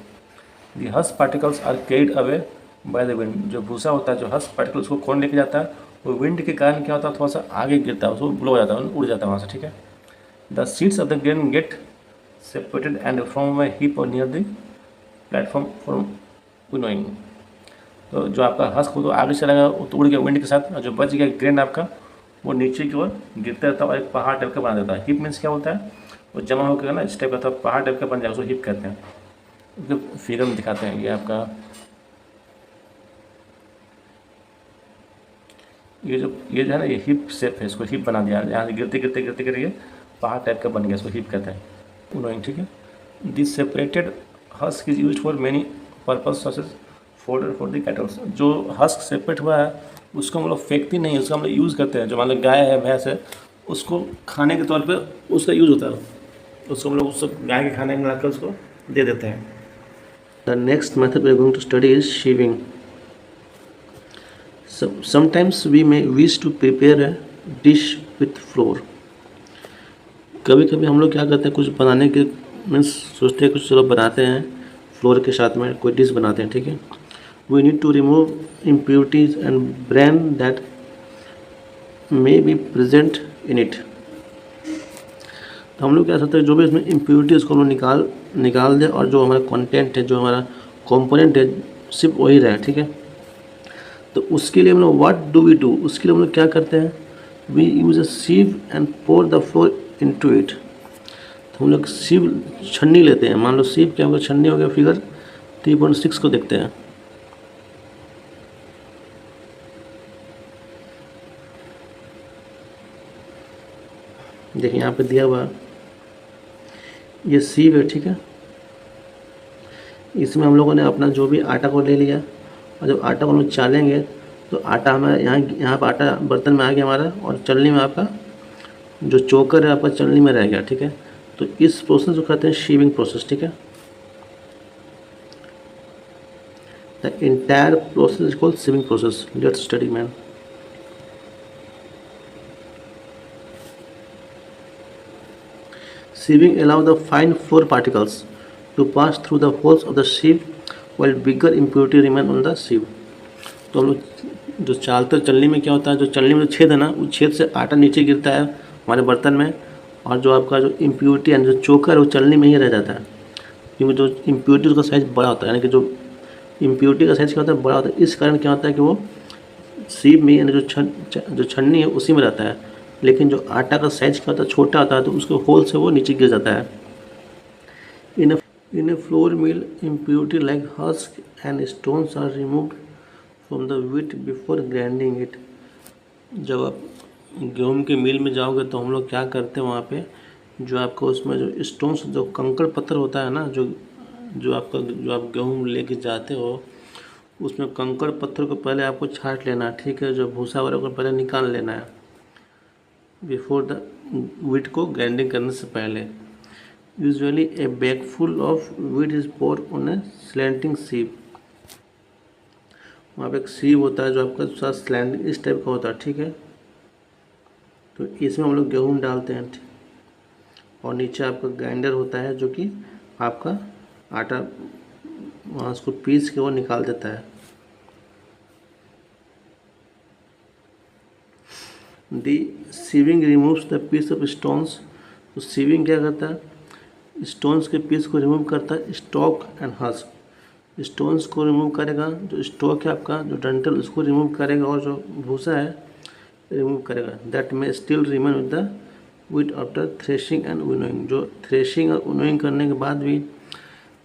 The husk particles are carried away by the wind. जो भूसा होता है, जो हस्क पार्टिकल उसको कौन लेके जाता है, वो विंड के कारण क्या होता है, थोड़ा सा आगे गिरता है, उसको ब्लो हो जाता है, उड़ जाता है वहाँ से, ठीक है। The seeds of the grain get separated and from a heap और near the platform for winnowing. तो जो आपका हस्क हो तो आगे चलेगा, वो तो उड़ गया विंड के साथ, और जो बच गया ग्रेन आपका वो नीचे की ओर गिरता रहता है और एक पहाड़ टाइप का बना देता है। हिप मीन्स क्या होता है, वो जमा होकर ना इस टाइप का, तो पहाड़ टाइप का बन जाएगा, उसको हिप कहते हैं। जो फिगर में दिखाते हैं, ये आपका ये जो है ना, ये हिप शेप है, इसको हिप बना दिया, यहाँ से गिरते गिरते गिरते गिरते पहाड़ टाइप का बन गया, इसको हिप कहते हैं विनोइंग, ठीक है। This separated husk is used for many purpose such as fodder for the cattles. जो हस्क सेपरेट हुआ है उसको हम लोग फेंकते नहीं, उसका हम लोग यूज़ करते हैं। जो मान लो गाय है, भैंस है, उसको खाने के तौर पे उसका यूज़ होता है, उसको हम लोग उसको गाय के खाने में मिलाकर उसको दे देते हैं। The next method we are going to study is sieving. Sometimes we may wish to prepare a dish with flour. कभी कभी हम लोग क्या करते हैं, कुछ बनाने के मीन्स सोचते हैं कुछ चलो बनाते हैं, फ्लोर के साथ में कोई डिश बनाते हैं, ठीक है। We need to remove impurities and bran that may be present in it। तो हम लोग क्या सोचते हैं, जो भी इसमें इम्प्योरिटी उसको हम लोग निकाल दें, और जो हमारा कंटेंट है, जो हमारा कंपोनेंट है, सिर्फ वही रहे, ठीक है। तो उसके लिए हम लोग व्हाट डू वी डू, उसके लिए हम लोग क्या करते हैं, we use a sieve and pour the flour into it. तो हम लोग sieve छन्नी लेते हैं, मान लो sieve क्या होगा, छन्नी हो गया, फिगर 3.6 को देखते हैं। देखिए यहाँ पे दिया हुआ ये सीव है, ठीक है। इसमें हम लोगों ने अपना जो भी आटा को ले लिया, और जब आटा को हम लोग चालेंगे तो आटा हमारा यहाँ पर आटा बर्तन में आ गया हमारा, और चलनी में आपका जो चोकर है आपका चलनी में रह गया, ठीक है। तो इस प्रोसेस को कहते हैं शीविंग प्रोसेस, ठीक है। The entire process is called sieving process. Let's study man. Sieving allows the fine floor particles to pass through the holes of the sieve while bigger impurity remain on the sieve। तो हम लोग जो चालते चलनी में क्या होता है, जो चलनी में जो छेद है ना, उस छेद से आटा नीचे गिरता है हमारे बर्तन में, और जो आपका जो इम्प्योरिटी है, जो चोकर है, वो चलनी में ही रह जाता है, क्योंकि जो इम्प्योरिटी उसका साइज़ बड़ा होता है, यानी कि जो इम्प्योरिटी का साइज़ क्या होता है, बड़ा होता है। इस कारण क्या होता है कि वो सीव में, यानी जो छन्नी है उसी में रहता है, लेकिन जो आटा का साइज क्या होता है, छोटा आता है, तो उसके होल से वो नीचे गिर जाता है। In a flour mill impurity like husk and stones are removed from the wheat before grinding it. जब आप गेहूँ के मिल में जाओगे तो हम लोग क्या करते हैं, वहाँ पे जो आपको उसमें जो स्टोन्स, जो कंकड़ पत्थर होता है ना, जो आप गेहूँ लेके जाते हो, उसमें कंकड़ पत्थर को पहले आपको छांट लेना है, ठीक है। जो भूसा वाले को पहले निकाल लेना है, बिफोर द वीट को ग्राइंडिंग करने से पहले। Usually a bag full of wheat is pour on a slanting sieve. वहाँ पे एक सीव होता है जो आपका थोड़ा स्लैंटिंग इस टाइप का होता है, ठीक है। तो इसमें हम लोग गेहूँ डालते हैं, और नीचे आपका ग्राइंडर होता है जो कि आपका आटा वहाँ उसको पीस के वो निकाल देता है। The sieving removes the piece of stones. तो सीविंग क्या करता है, स्टोन्स के पीस को रिमूव करता है, स्टॉक एंड हस्क। स्टोन्स को रिमूव करेगा, जो स्टॉक है आपका जो डंठल उसको रिमूव करेगा, और जो भूसा है रिमूव करेगा। दैट में still remain with the wheat after threshing and winnowing. जो थ्रेशिंग और विनोइंग करने के बाद भी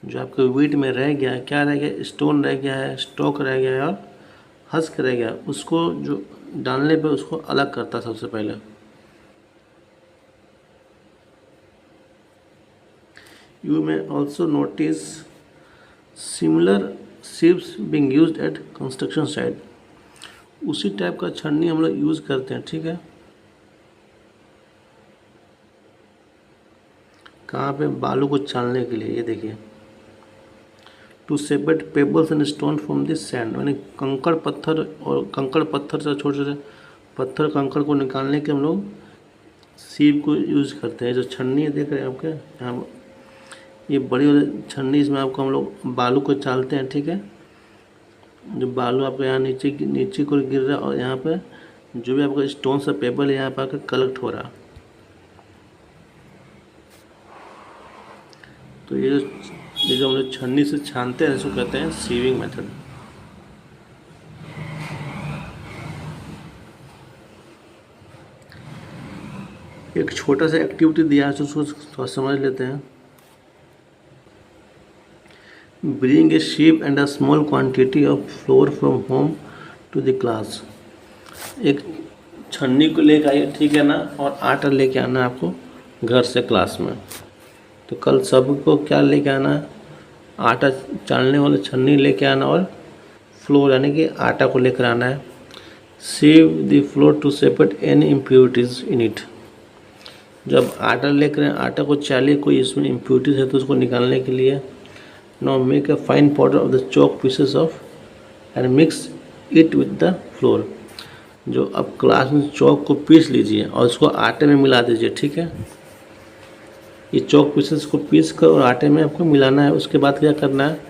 जो आपके वीट में रह गया है, क्या रह गया, स्टोन रह गया है, स्टॉक रह गया है और हस्क रह गया, उसको जो डालने पे उसको अलग करता सबसे पहले। You may also notice similar sieves being used eight construction site. उसी टाइप का छन्नी हम लोग यूज़ करते हैं, ठीक है। कहाँ पे, बालू को छानने के लिए। ये देखिए, to separate pebbles and stone from this sand. यानी कंकड़ पत्थर और कंकड़ पत्थर से छोटे छोटे पत्थर कंकड़ को निकालने के हम लोग सीव को यूज़ करते हैं। जो छन्नी है देख रहे हैं आपके यहाँ, ये बड़ी वाली छन्नी, इसमें आपको हम लोग बालू को चालते हैं, ठीक है। जो बालू आपके यहाँ नीचे को गिर रहा है, और यहाँ पे जो भी आपका स्टोन सा पेबल है यहाँ पर आकर कलेक्ट हो रहा। तो ये जो हम लोग छन्नी से छानते हैं इसको कहते हैं सीविंग मेथड। एक छोटा सा एक्टिविटी दिया है, उसको थोड़ा समझ लेते हैं। Bring a sheep and a small quantity of flour from home to the class. एक छन्नी को लेकर आइए, ठीक है ना, और आटा लेके आना है आपको घर से क्लास में। तो कल सबको क्या लेके आना है, आटा चालने वाले छन्नी लेके आना, और फ्लोर यानी कि आटा को लेकर आना है। Sieve the flour to separate any impurities in it. जब आटा लेकर आटा को चालिए, कोई इसमें इम्प्योरिटीज़ है तो उसको निकालने के लिए। Now make a fine powder of the chalk pieces of and mix it with the floor. जो अब क्लास में चॉक को पीस लीजिए और उसको आटे में मिला दीजिए, ठीक है। ये चॉक पीसेस को पीस कर और आटे में आपको मिलाना है। उसके बाद क्या करना है,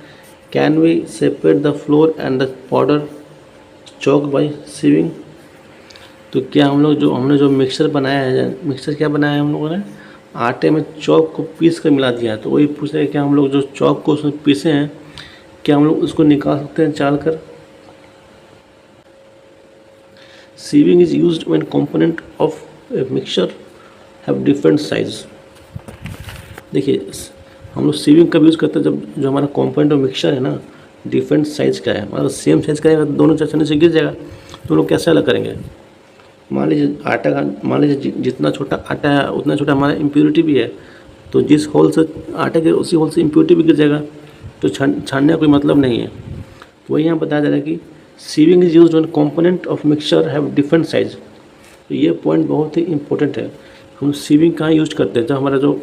can we separate the flour and the powder chalk by sieving. तो क्या हमने जो मिक्सचर बनाया है, मिक्सचर क्या बनाया है हम लोगों ने, आटे में चॉक को पीस कर मिला दिया है। तो वही पूछ रहे हैं क्या हम लोग जो चॉक को उसमें पीसे हैं, क्या हम लोग उसको निकाल सकते हैं चाल कर। Sieving is used when component of a mixture have different size. देखिए, हम लोग सीविंग कब यूज़ करते हैं, जब जो हमारा कंपोनेंट ऑफ मिक्सचर है ना डिफरेंट साइज़ का है, मतलब सेम साइज़ का है, दोनों छन्नी से गिर जाएगा तो लोग कैसे अलग करेंगे। मान लीजिए जितना छोटा आटा है उतना छोटा हमारा इम्प्योरिटी भी है, तो जिस होल से आटा गिर उसी होल से इम्प्योरिटी भी गिर जाएगा, तो छानने का कोई मतलब नहीं है। तो वही यहाँ बताया जा रहा है कि sieving is used when component of mixture have different size. तो ये पॉइंट बहुत ही इंपॉर्टेंट है। हम सीविंग कहाँ यूज करते हैं, जब हमारा जो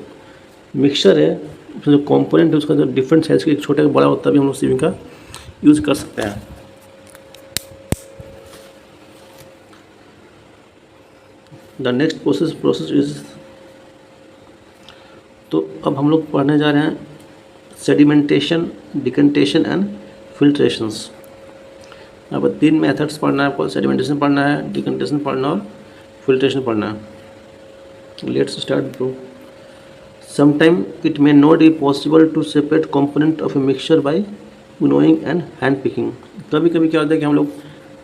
मिक्सचर है उसमें जो कंपोनेंट है उसका जो डिफरेंट साइज़ का, एक छोटा बड़ा होता है, भी हम लोग सीविंग का यूज़ कर सकते हैं। द नेक्स्ट प्रोसेस इज, तो अब हम लोग पढ़ने जा रहे हैं सेडिमेंटेशन, डिकंटेशन एंड फिल्ट्रेशंस। यहाँ पर 3 मेथड्स पढ़ना है आपको, सेडिमेंटेशन पढ़ना है, डिकंटेशन पढ़ना और फिल्ट्रेशन पढ़ना है। Let's start bro. Sometime it may not be possible to separate component of a mixture by winnowing and hand picking। कभी कभी क्या होता है कि हम लोग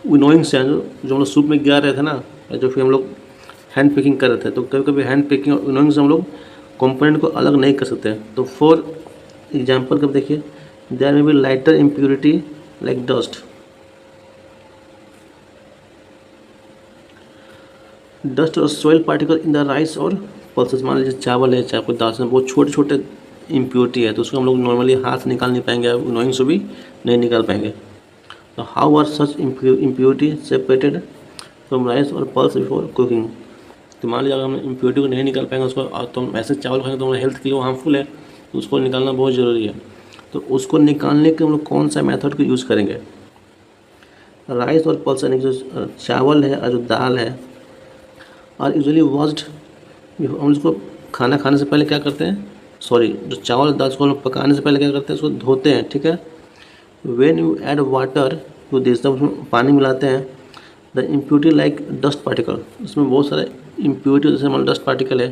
विनोइंग से जो हम लोग सूप में गिरा रहे थे ना, जो फिर हम लोग हैंड पिकिंग कर रहे थे, तो कभी कभी हैंड पिकिंग और विनोइंग से हम लोग कंपोनेंट को अलग नहीं कर सकते। तो फॉर एग्जांपल कब देखिए, there may be lighter impurity like dust. Dust और soil particle in the rice और पल्सेस। मान लीजिए चावल है, चाहे कोई दाल से बहुत छोटे छोटे इम्प्योरिटी है, तो उसको हम लोग नॉर्मली हाथ निकाल नहीं पाएंगे, विनोइंग से भी नहीं निकाल पाएंगे। तो how are such impurity separated from rice और पल्स बिफोर कुकिंग। तो मान लीजिए अगर हम इम्प्योरिटी को नहीं निकाल पाएंगे उसको, तो हम ऐसे चावल खाएंगे तो हमारे हेल्थ के लिए वो हार्मफुल है, तो उसको निकालना बहुत ज़रूरी है। तो उसको निकालने के हम लोग कौन सा मेथड को यूज़ करेंगे? राइस और पल्स यानी जो चावल है और जो दाल है, और यूजुअली वॉश्ड, हम उसको खाना खाने से पहले क्या करते हैं, सॉरी जो चावल दाल उसको हम लोग पकाने से पहले क्या करते हैं, उसको धोते हैं, ठीक है। When you add water to this, जब उसमें पानी मिलाते हैं, the impurity like dust particle, उसमें बहुत सारे इम्प्योरिटी जैसे मान डस्ट पार्टिकल है,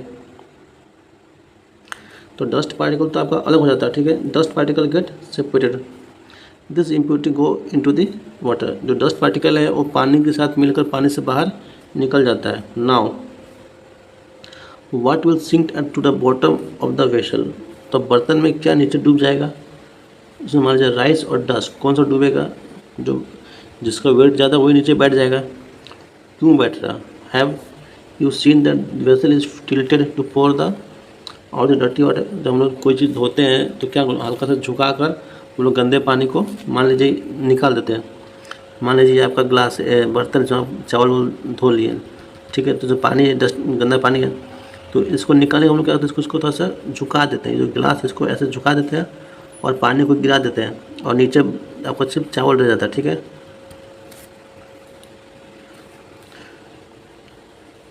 तो डस्ट पार्टिकल तो आपका अलग हो जाता है, ठीक है। Dust particle get separated, this impurity go into the water, जो डस्ट पार्टिकल है वो पानी के साथ मिलकर पानी से बाहर निकल जाता है। Now what will sink to the bottom of the vessel, तो बर्तन में क्या नीचे डूब जाएगा, उसमें मान लीजिए राइस और डस्ट, कौन सा डूबेगा, जो जिसका वेट ज़्यादा वही नीचे बैठ जाएगा। क्यों बैठ रहा? Have you seen that vessel is tilted to pour the और द डर्टी वाटर, जब हम लोग कोई चीज़ धोते हैं तो क्या हल्का सा झुका कर हम लोग गंदे पानी को मान लीजिए निकाल देते हैं। मान लीजिए आपका ग्लास बर्तन जो आप चावल धो लिए, ठीक है, तो जो पानी है डस्ट गंदा पानी है, तो इसको निकालने हम लोग क्या करते हैं, इसको थोड़ा सा झुका देते हैं, जो गिलास इसको ऐसे झुका देते हैं और पानी को गिरा देते हैं और नीचे आपका सिर्फ चावल रह जाता है, ठीक है।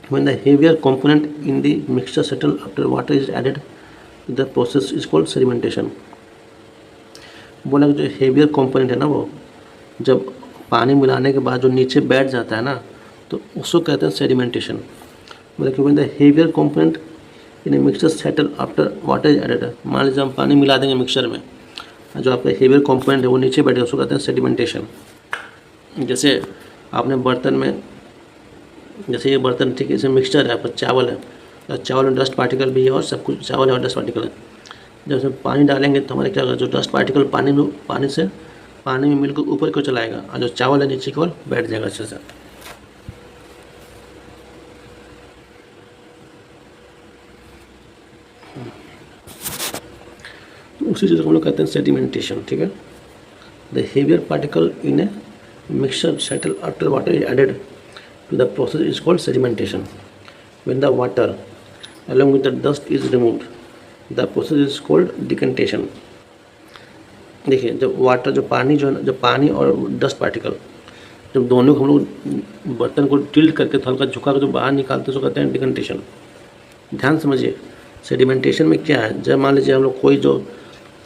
When the heavier component in the mixture settle after water is added, the process is called sedimentation. बोला कि जो हेवियर कंपोनेंट है ना, वो जब पानी मिलाने के बाद जो नीचे बैठ जाता है ना, तो उसको कहते हैं सेडिमेंटेशन। मतलब कि when the heavier component in a mixture settle after water is added, मान लीजिए हम पानी मिला देंगे मिक्सचर में, जो आपका हेवियर कंपोनेंट है वो नीचे बैठेगा, उसको कहते हैं सेडिमेंटेशन। जैसे आपने बर्तन में, जैसे ये बर्तन, ठीक है, इसमें मिक्सचर है, आपका चावल है, तो चावल में डस्ट पार्टिकल भी है और सब कुछ चावल है और डस्ट पार्टिकल है। जब इसमें पानी डालेंगे तो हमारे क्या होगा, जो डस्ट पार्टिकल पानी से पानी में मिलकर ऊपर को चलाएगा और जो चावल है नीचे की ओर बैठ जाएगा अच्छे से। तो उसी चीज़ को हम लोग कहते हैं सेडिमेंटेशन, ठीक है। The heavier particle in a mixture settle after water is added to the process is called sedimentation. When the water along with the dust is removed, the process is called decantation. देखिए जब वाटर, जो पानी जो है ना, जब पानी और डस्ट पार्टिकल जब दोनों को हम लोग बर्तन को टिल्ट करके हल्का झुका कर जो बाहर निकालते हैं उसको कहते हैं डिकंटेशन। ध्यान समझिए, सेडिमेंटेशन में क्या है, जब मान लीजिए हम लोग कोई जो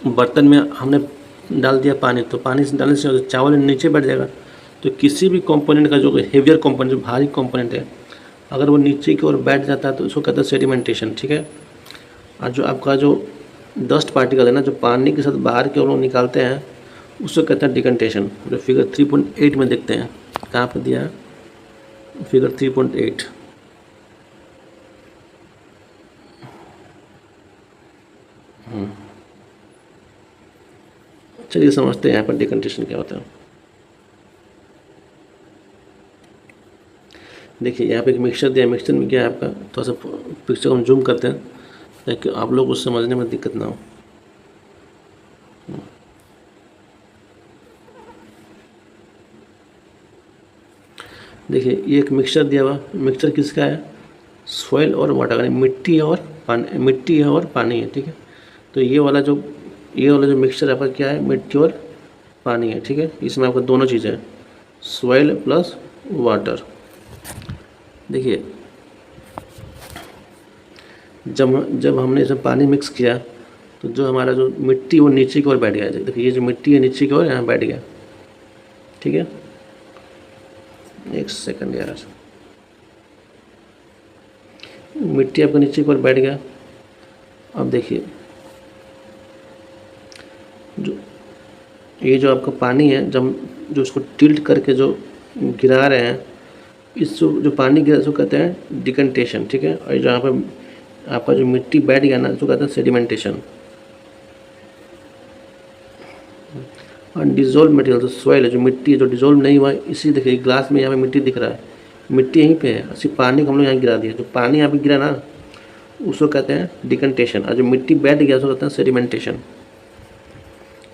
बर्तन में हमने डाल दिया पानी, तो पानी से डालने से चावल नीचे बैठ जाएगा, तो किसी भी कंपोनेंट का जो हेवियर कंपोनेंट, जो भारी कंपोनेंट है, अगर वो नीचे की ओर बैठ जाता है तो उसको कहते हैं सेडिमेंटेशन, ठीक है। और जो आपका जो डस्ट पार्टिकल है ना, जो पानी के साथ बाहर की ओर लोग निकालते हैं, उसको कहते हैं डिकंटेशन, जो फिगर 3.8 में देखते हैं। कहाँ पर दिया है? फिगर 3.8। चलिए समझते हैं यहाँ पर डिकंटेशन क्या होता है। देखिए यहाँ पे एक मिक्सचर दिया है, मिक्सचर में क्या है आपका, थोड़ा सा पिक्चर को हम जूम करते हैं ताकि आप लोग उस समझने में दिक्कत ना हो। देखिए ये एक मिक्सचर दिया हुआ, मिक्सचर किसका है, सॉइल और वाटर, यानी मिट्टी और पानी, मिट्टी है और पानी है, ठीक है। तो ये वाला जो मिक्सचर आपका क्या है, मिट्टी और पानी है, ठीक है। इसमें आपका दोनों चीज़ें हैं, सॉइल प्लस वाटर। देखिए जब हमने इसमें पानी मिक्स किया तो जो हमारा जो मिट्टी वो नीचे की ओर बैठ गया। देखिए ये जो मिट्टी है नीचे की ओर यहाँ बैठ गया, ठीक है। एक सेकंड यार, मिट्टी आपका नीचे की ओर बैठ गया। अब देखिए ये जो आपका पानी है, जब जो उसको टिल्ट करके जो गिरा रहे हैं, इस जो पानी गिरा इसको कहते हैं डिकंटेशन, ठीक है। और जहाँ पर आपका जो मिट्टी बैठ गया ना, इसको कहते हैं सेडिमेंटेशन। और डिजोल्व मटेरियल, जो सॉइल है, जो मिट्टी जो डिजोल्व नहीं हुआ, इसी देखिए ग्लास में यहाँ पे मिट्टी दिख रहा है, मिट्टी यहीं पे है, सिर्फ पानी को हम लोग यहाँ गिरा दिया। जो पानी यहाँ पे गिरा ना, उसको कहते हैं डिकंटेशन, और जो मिट्टी बैठ गया उसको कहते हैं सेडिमेंटेशन।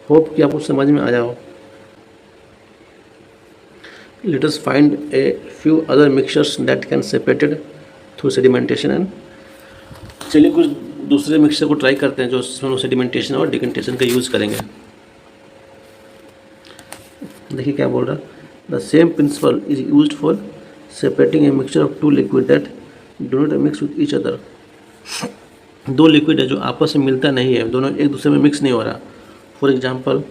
होप कि आपको समझ में आ जाओ। Let us find a few other mixtures that can separated through sedimentation and. चलिए कुछ दूसरे मिक्सचर को ट्राई करते हैं जो सेडिमेंटेशन और डिकंटेशन का यूज़ करेंगे। देखिए क्या बोल रहा है, the same principle is used for separating a mixture of two liquid that do not mix with each other. दो लिक्विड है जो आपस में मिलता नहीं है, दोनों एक दूसरे में मिक्स नहीं हो रहा। For example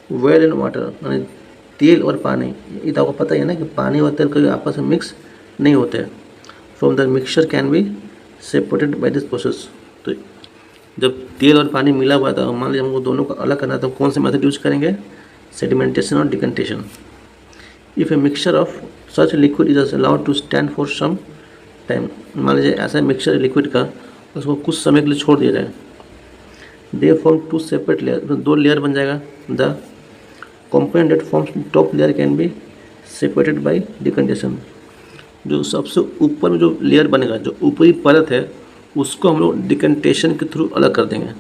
well and water, यानी तेल और पानी। ये तो आपको पता ही है ना कि पानी और तेल कभी आपस में मिक्स नहीं होते। From the mixture can be separated by this process. तो जब तेल और पानी मिला हुआ था, मान लीजिए हमको दोनों को अलग करना है, तो कौन से मेथड यूज करेंगे, सेडिमेंटेशन और decantation. If a mixture of such liquid is allowed to stand for some time, मान लीजिए ऐसा मिक्सचर लिक्विड का उसको कुछ समय के लिए छोड़ दिया जाए, they form two separate layer, दो लेयर बन जाएगा। The component that forms top layer can be separated by decondension। जो सबसे ऊपर में जो लेयर बनेगा, जो ऊपरी परत है, उसको हम लोग डिकंटेशन के थ्रू अलग कर देंगे। और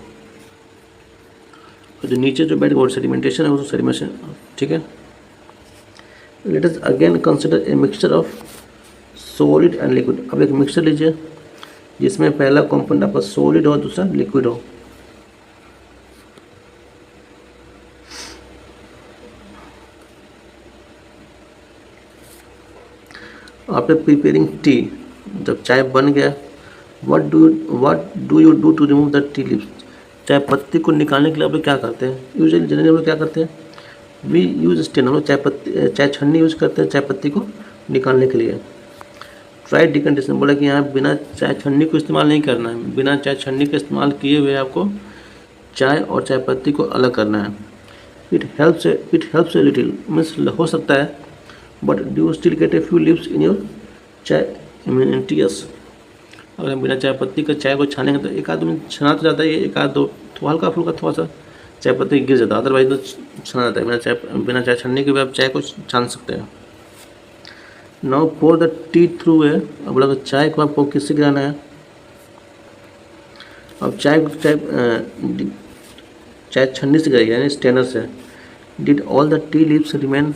जो नीचे जो बैठेगा वो सेडिमेंटेशन है, वो सेडिमेंटेशन, ठीक है। Let us again consider a mixture of solid and liquid. अब एक मिक्सचर लीजिए जिसमें पहला कंपोनेंट आपका सॉलिड हो, दूसरा लिक्विड हो। आफ्टर प्रिपेयरिंग टी, जब चाय बन गया, what do you do to remove the tea leaves. चाय पत्ती को निकालने के लिए आप लोग क्या करते हैं, यूजुअली जनरली हम लोग क्या करते हैं, वी यूज स्टेन, हम लोग चाय छन्नी यूज़ करते हैं चाय पत्ती को निकालने के लिए। ट्राई डिकंडेशन, बोला कि यहाँ बिना चाय छन्नी को इस्तेमाल नहीं करना है, बिना चाय छन्नी का इस्तेमाल किए हुए आपको चाय और चाय पत्ती को अलग करना है। It helps a little, means हो सकता है, but do still get a few leaves in your चाय इम्यूनिटी। अगर हम बिना चाय पत्ती का चाय को छानेंगे तो एक आध में छना तो जाता है, एक आध दो तो हल्का फुल्का थोड़ा सा चाय पत्ती गिर जाता है, अदरवाइज तो छना जाता है। बिना चाय छानने के भी आप चाय को छान सकते हैं। Now pour the tea through है। अब बोला चाय को आपको किससे गिराना है, अब चाय छन्नी से गिराइए, यानी स्टेनर से। Did all the tea leaves remain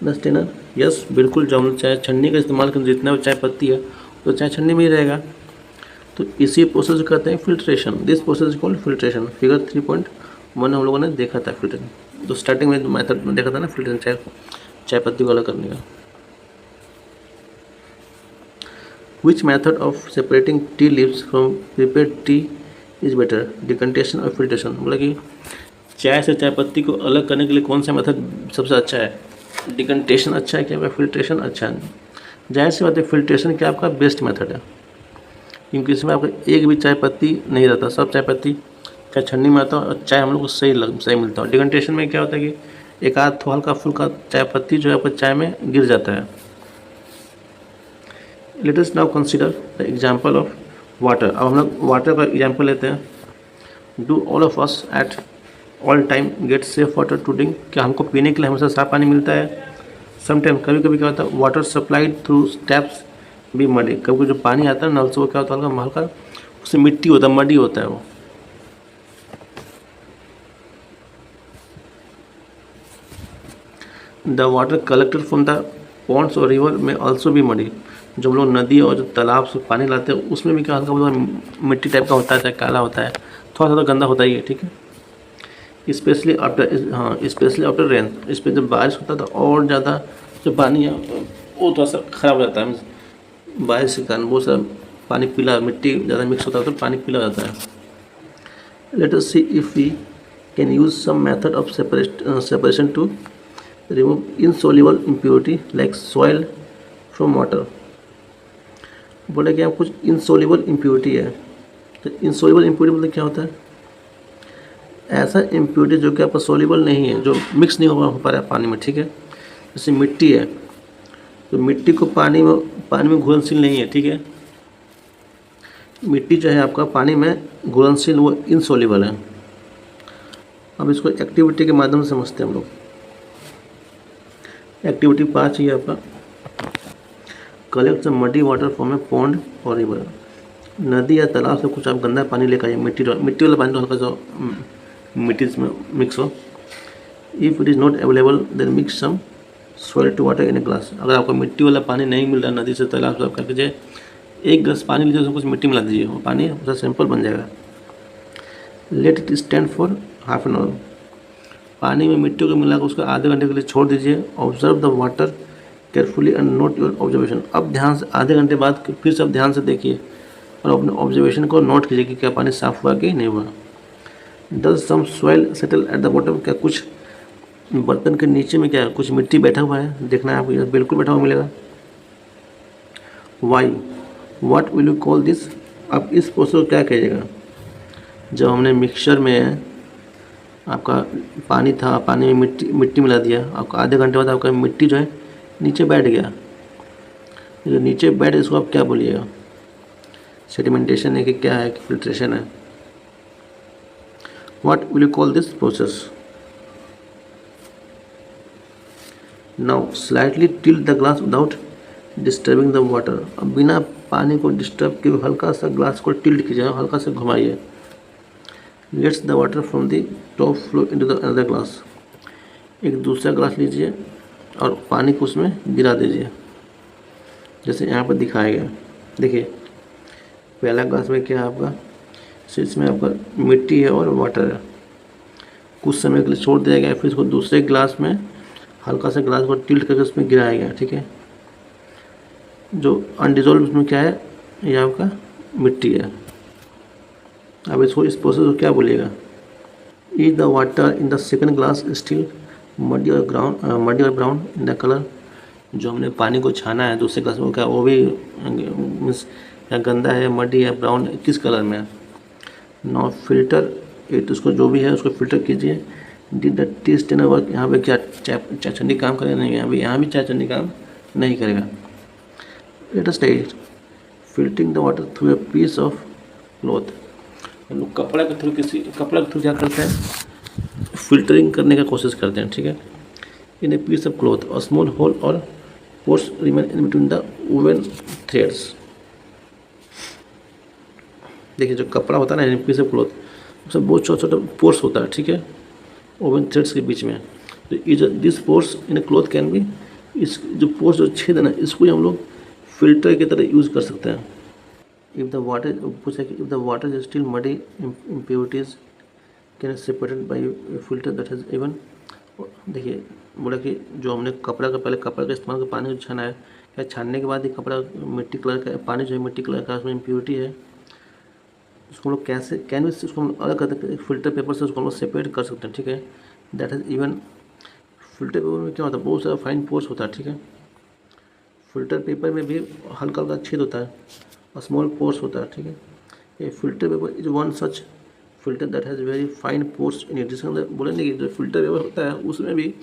the strainer, yes बिल्कुल। जब हम चाय छन्नी का इस्तेमाल करें, जितना चाय पत्ती है तो चाय छन्नी में ही रहेगा। तो इसी प्रोसेस को कहते हैं filtration. This process is called filtration. Figure 3.1 हम लोगों ने देखा था फिल्ट्रेशन। तो स्टार्टिंग में मेथड में देखा था ना फिल्ट्रेशन, चाय पत्ती को अलग करने का। Which method of separating tea leaves from prepared tea is better, decantation और फिल्ट्रेशन। बोला कि चाय से चाय पत्ती को अलग करने के लिए कौन सा मेथड सबसे अच्छा है, डिकंटेशन अच्छा है क्या, फिल्ट्रेशन अच्छा है। जाहिर सी बात है फिल्ट्रेशन क्या आपका बेस्ट मेथड है, क्योंकि इसमें आपका एक भी चाय पत्ती नहीं रहता, सब चाय पत्ती चाय छन्नी में आता है और चाय हम लोग को सही मिलता है। डिकंटेशन में क्या होता है कि एक आध थोड़ा हल्का फुल्का चाय पत्ती जो है आपका चाय में गिर जाता है। Let us now consider the example of water. अब हम लोग वाटर का एग्जांपल लेते हैं। Do all of us at all time get safe water to drink. क्या हमको पीने के लिए हमेशा साफ पानी मिलता है? समटाइम कभी कभी क्या होता है, वाटर सप्लाइड थ्रू टैप्स भी मडी। कभी जो पानी आता है नल से वो क्या होता है, हल्का उससे मिट्टी होता है, मडी होता है वो। The water collected from the ponds और रिवर में ऑल्सो भी मडी। जो हम लोग नदी और जो तालाब से पानी लाते हैं उसमें भी क्या हल्का मिट्टी टाइप का होता है, काला होता है, थोड़ा सा तो गंदा होता ही है, ठीक है। स्पेशली आफ्टर रेन, इस पर जब बारिश होता है तो और ज़्यादा जो पानी है वो थोड़ा सा ख़राब हो जाता है। बारिश के कारण बहुत सारा पानी पीला, मिट्टी ज़्यादा मिक्स होता है तो पानी पीला हो जाता है। Let us see if we can use some method of separation to remove insoluble impurity like soil from water. बोले कि आप कुछ इनसॉल्युबल इम्प्योरिटी है, तो इनसॉल्युबल इम्प्योरिटी मतलब क्या होता है, ऐसा इम्प्योरिटी जो कि आपका सॉल्युबल नहीं है, जो मिक्स नहीं हो पा रहा है पानी में, ठीक है। जैसे मिट्टी है, तो मिट्टी को पानी में घुलनशील नहीं है, ठीक है। मिट्टी जो है आपका पानी में घुलनशील, वो इनसॉल्युबल है। अब इसको एक्टिविटी के माध्यम से समझते हैं हम लोग। एक्टिविटी 5 ही आपका, collect the muddy water from A pond और रिवर। नदी या तालाब से कुछ आप गंदा पानी लेकर आइए, मिट्टी वाला पानी तो हल्का जो मिट्टी में मिक्स हो। If it is not available then mix some soil to water in a glass. अगर आपको मिट्टी वाला पानी नहीं मिल रहा नदी से तालाब से, आप क्या कीजिए, 1 गिलास पानी लीजिए, उसमें कुछ मिट्टी मिला दीजिए, वो पानी उसका सिंपल बन जाएगा। Let it stand for half an hour. पानी में मिट्टी को मिलाकर उसको आधे घंटे के लिए छोड़ दीजिए। Observe the water carefully and not your observation. अब ध्यान से आधे घंटे बाद फिर से आप ध्यान से देखिए और अपने ऑब्जर्वेशन को नोट कीजिए कि क्या पानी साफ हुआ कि नहीं हुआ। Does some soil settle at the bottom. क्या कुछ बर्तन के नीचे में क्या कुछ मिट्टी बैठा हुआ है, देखना है आपको, यह बिल्कुल बैठा हुआ मिलेगा। Why, what will you call this. आप इस प्रोसेस को क्या कहिएगा। जब हमने मिक्सचर में आपका पानी था, पानी में मिट्टी मिला दिया, आपका आधे घंटे बाद आपका मिट्टी जो है नीचे बैठ गया, जो नीचे बैठ, इसको आप क्या बोलिएगा। सेडिमेंटेशन है कि क्या है कि फिल्ट्रेशन है। What will you call this process. Now slightly tilt the glass without disturbing the water. अब बिना पानी को डिस्टर्ब किए हल्का सा ग्लास को टिल्ट कीजिए, हल्का सा घुमाइए। Let's the water from the top flow into the another glass. एक दूसरा ग्लास लीजिए और पानी को उसमें गिरा दीजिए, जैसे यहाँ पर दिखाया गया। देखिए पहला ग्लास में क्या है आपका, इसमें आपका मिट्टी है और वाटर है। कुछ समय के लिए छोड़ दिया गया, फिर इसको दूसरे ग्लास में हल्का सा ग्लास को टिल्ट करके उसमें गिराया गया। ठीक है, जो अनडिजोल्व उसमें क्या है, ये आपका मिट्टी है। अब इसको इस प्रोसेस को क्या बोलिएगा। Is the water in the second glass still muddy और ब्राउन इन द कलर। जो हमने पानी को छाना है दूसरे ग्लास में, क्या वो भी मीन्स या गंदा है, मडी है, ब्राउन, किस कलर में है। नाउ फिल्टर इट, उसको जो भी है उसको फिल्टर कीजिए। Did the test in work. यहाँ पे क्या चाय चन्नी काम करेगा, नहीं, यहाँ भी चाय चन्नी काम नहीं करेगा। Let us test filtering the water through a piece of cloth. हम लोग कपड़ा के थ्रू क्या करते हैं, फिल्टरिंग करने का कोशिश करते हैं। ठीक है, in a piece of cloth a small hole और pores remain in between the woven threads. देखिए जो कपड़ा होता है ना, इन पीस ऑफ क्लॉथ, उसमें बहुत छोटा छोटा पोर्स होता है। ठीक है, ओवन थ्रेड्स के बीच में। तो this pores in A cloth can be, इस जो पोर्स जो छेद है ना, इसको ही हम लोग फिल्टर की तरह यूज़ कर सकते हैं। इफ़ द वाटर, पूछा कि if the water is still muddy impurities can separated by filter that has even. देखिए बोला कि जो हमने पहले कपड़ा का इस्तेमाल कर पानी को छाना है, क्या छानने के बाद ही कपड़ा मिट्टी कलर का पानी जो है मिट्टी कलर का, उसमें इम्प्योरिटी है, उसको हम लोग कैसे कैनवस से उसको हम अलग कर सकते हैं, फिल्टर पेपर से उसको हम लोग सेपरेट कर सकते हैं। ठीक है, that is even. Filter paper में क्या होता है, बहुत सारा फाइन पोर्स होता है। ठीक है, फिल्टर पेपर में भी हल्का हल्का छेद होता है और स्मॉल पोर्स होता है। ठीक है, ये filter paper is one such filter that has very fine pores in it. जिसके अंदर बोलेंगे कि जो फिल्टर पेपर होता है उसमें भी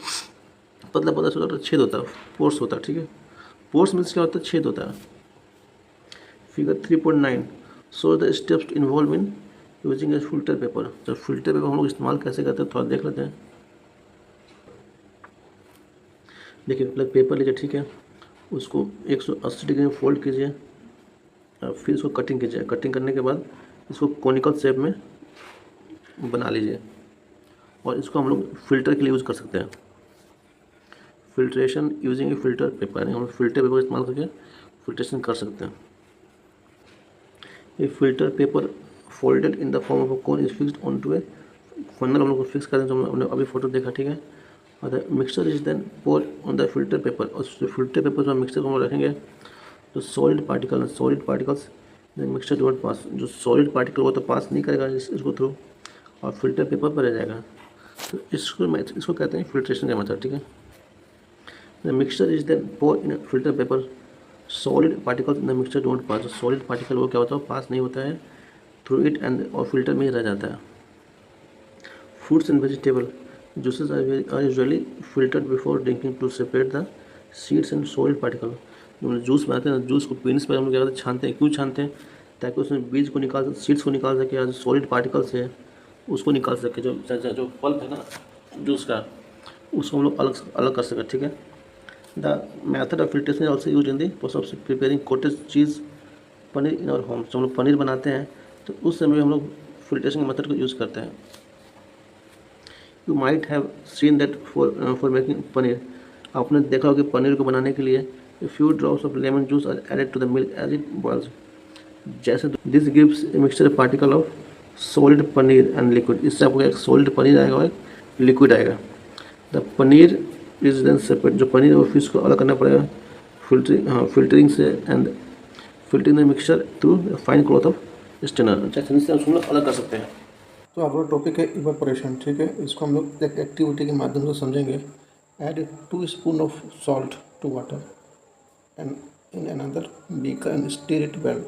पतला पतला छोटा छेद होता है, पोर्स होता है। ठीक है, पोर्स मीन्स क्या होता है, छेद होता है। Figure 3.9 so the steps involve in using A filter paper. तो फिल्टर पेपर हम लोग इस्तेमाल कैसे करते हैं थोड़ा देख लेते हैं। देखिए पहले पेपर लीजिए, ठीक है, उसको 180 डिग्री में फोल्ड कीजिए, फिर इसको कटिंग कीजिए। कटिंग करने के बाद इसको कोनिकल शेप में बना लीजिए और इसको हम लोग फिल्टर के लिए यूज़ कर सकते हैं। फिल्ट्रेशन यूजिंग ए फिल्टर पेपर, यानी हम लोग फिल्टर पेपर का इस्तेमाल करके फिल्ट्रेशन कर सकते हैं। ये filter paper folded in the form of a cone is fixed on to a funnel. हम लोग को फिक्स कर दें, जो हमने अभी फोटो देखा। ठीक है, और the mixture is then pour on the filter paper. और फिल्टर पेपर जो मिक्सचर को हम लोग रखेंगे, जो solid particles the mixture don't pass. जो सॉलिड पार्टिकल वो तो पास नहीं करेगा इसको थ्रू, और फिल्टर पेपर पर रह जाएगा। तो इसको कहते हैं फिल्ट्रेशन का मेथड। ठीक है, the mixture is then pour in filter paper, solid particles in the mixture don't pass. Solid particle वो क्या होता है, पास नहीं होता है थ्रू इट एंड और फिल्टर में ही रह जाता है। Fruits and vegetable juices are usually filtered before drinking to separate the seeds and solid particle. जो हम जूस बनाते हैं, जूस को पीने से पहले हम लोग क्या करते हैं, छानते हैं। क्यों छानते हैं, ताकि उसमें बीज को निकाल, सीड्स को निकाल सके, या जो सॉलिड पार्टिकल्स है उसको निकाल सके। जो पल्प है ना जूस का, उसको हम लोग अलग कर सके। ठीक है, the method of filtration also use in the process of preparing cottage cheese paneer in our home. जब हम लोग पनीर बनाते हैं तो उस समय हम लोग फिल्ट्रेशन के मेथड को यूज़ करते हैं। You might have seen that for making paneer. आपने देखा होगा कि पनीर को बनाने के लिए few drops of lemon juice are added to the milk as it boils. जैसे this gives a mixture particle of solid paneer and liquid. इससे आपको एक सॉलिड पनीर आएगा और एक लिक्विड आएगा। The paneer is then separate. जो पनीर है वो फिश को अलग करना पड़ेगा फिल्टरिंग से and filtering the mixture through fine cloth of strainer. जैसे इससे उसको अलग कर सकते हैं। तो आपका टॉपिक है इवापोरेशन, ठीक है। इसको हम लोग एक एक्टिविटी के माध्यम से समझेंगे। Add 2 spoon of salt to water and in another beaker and stir it well.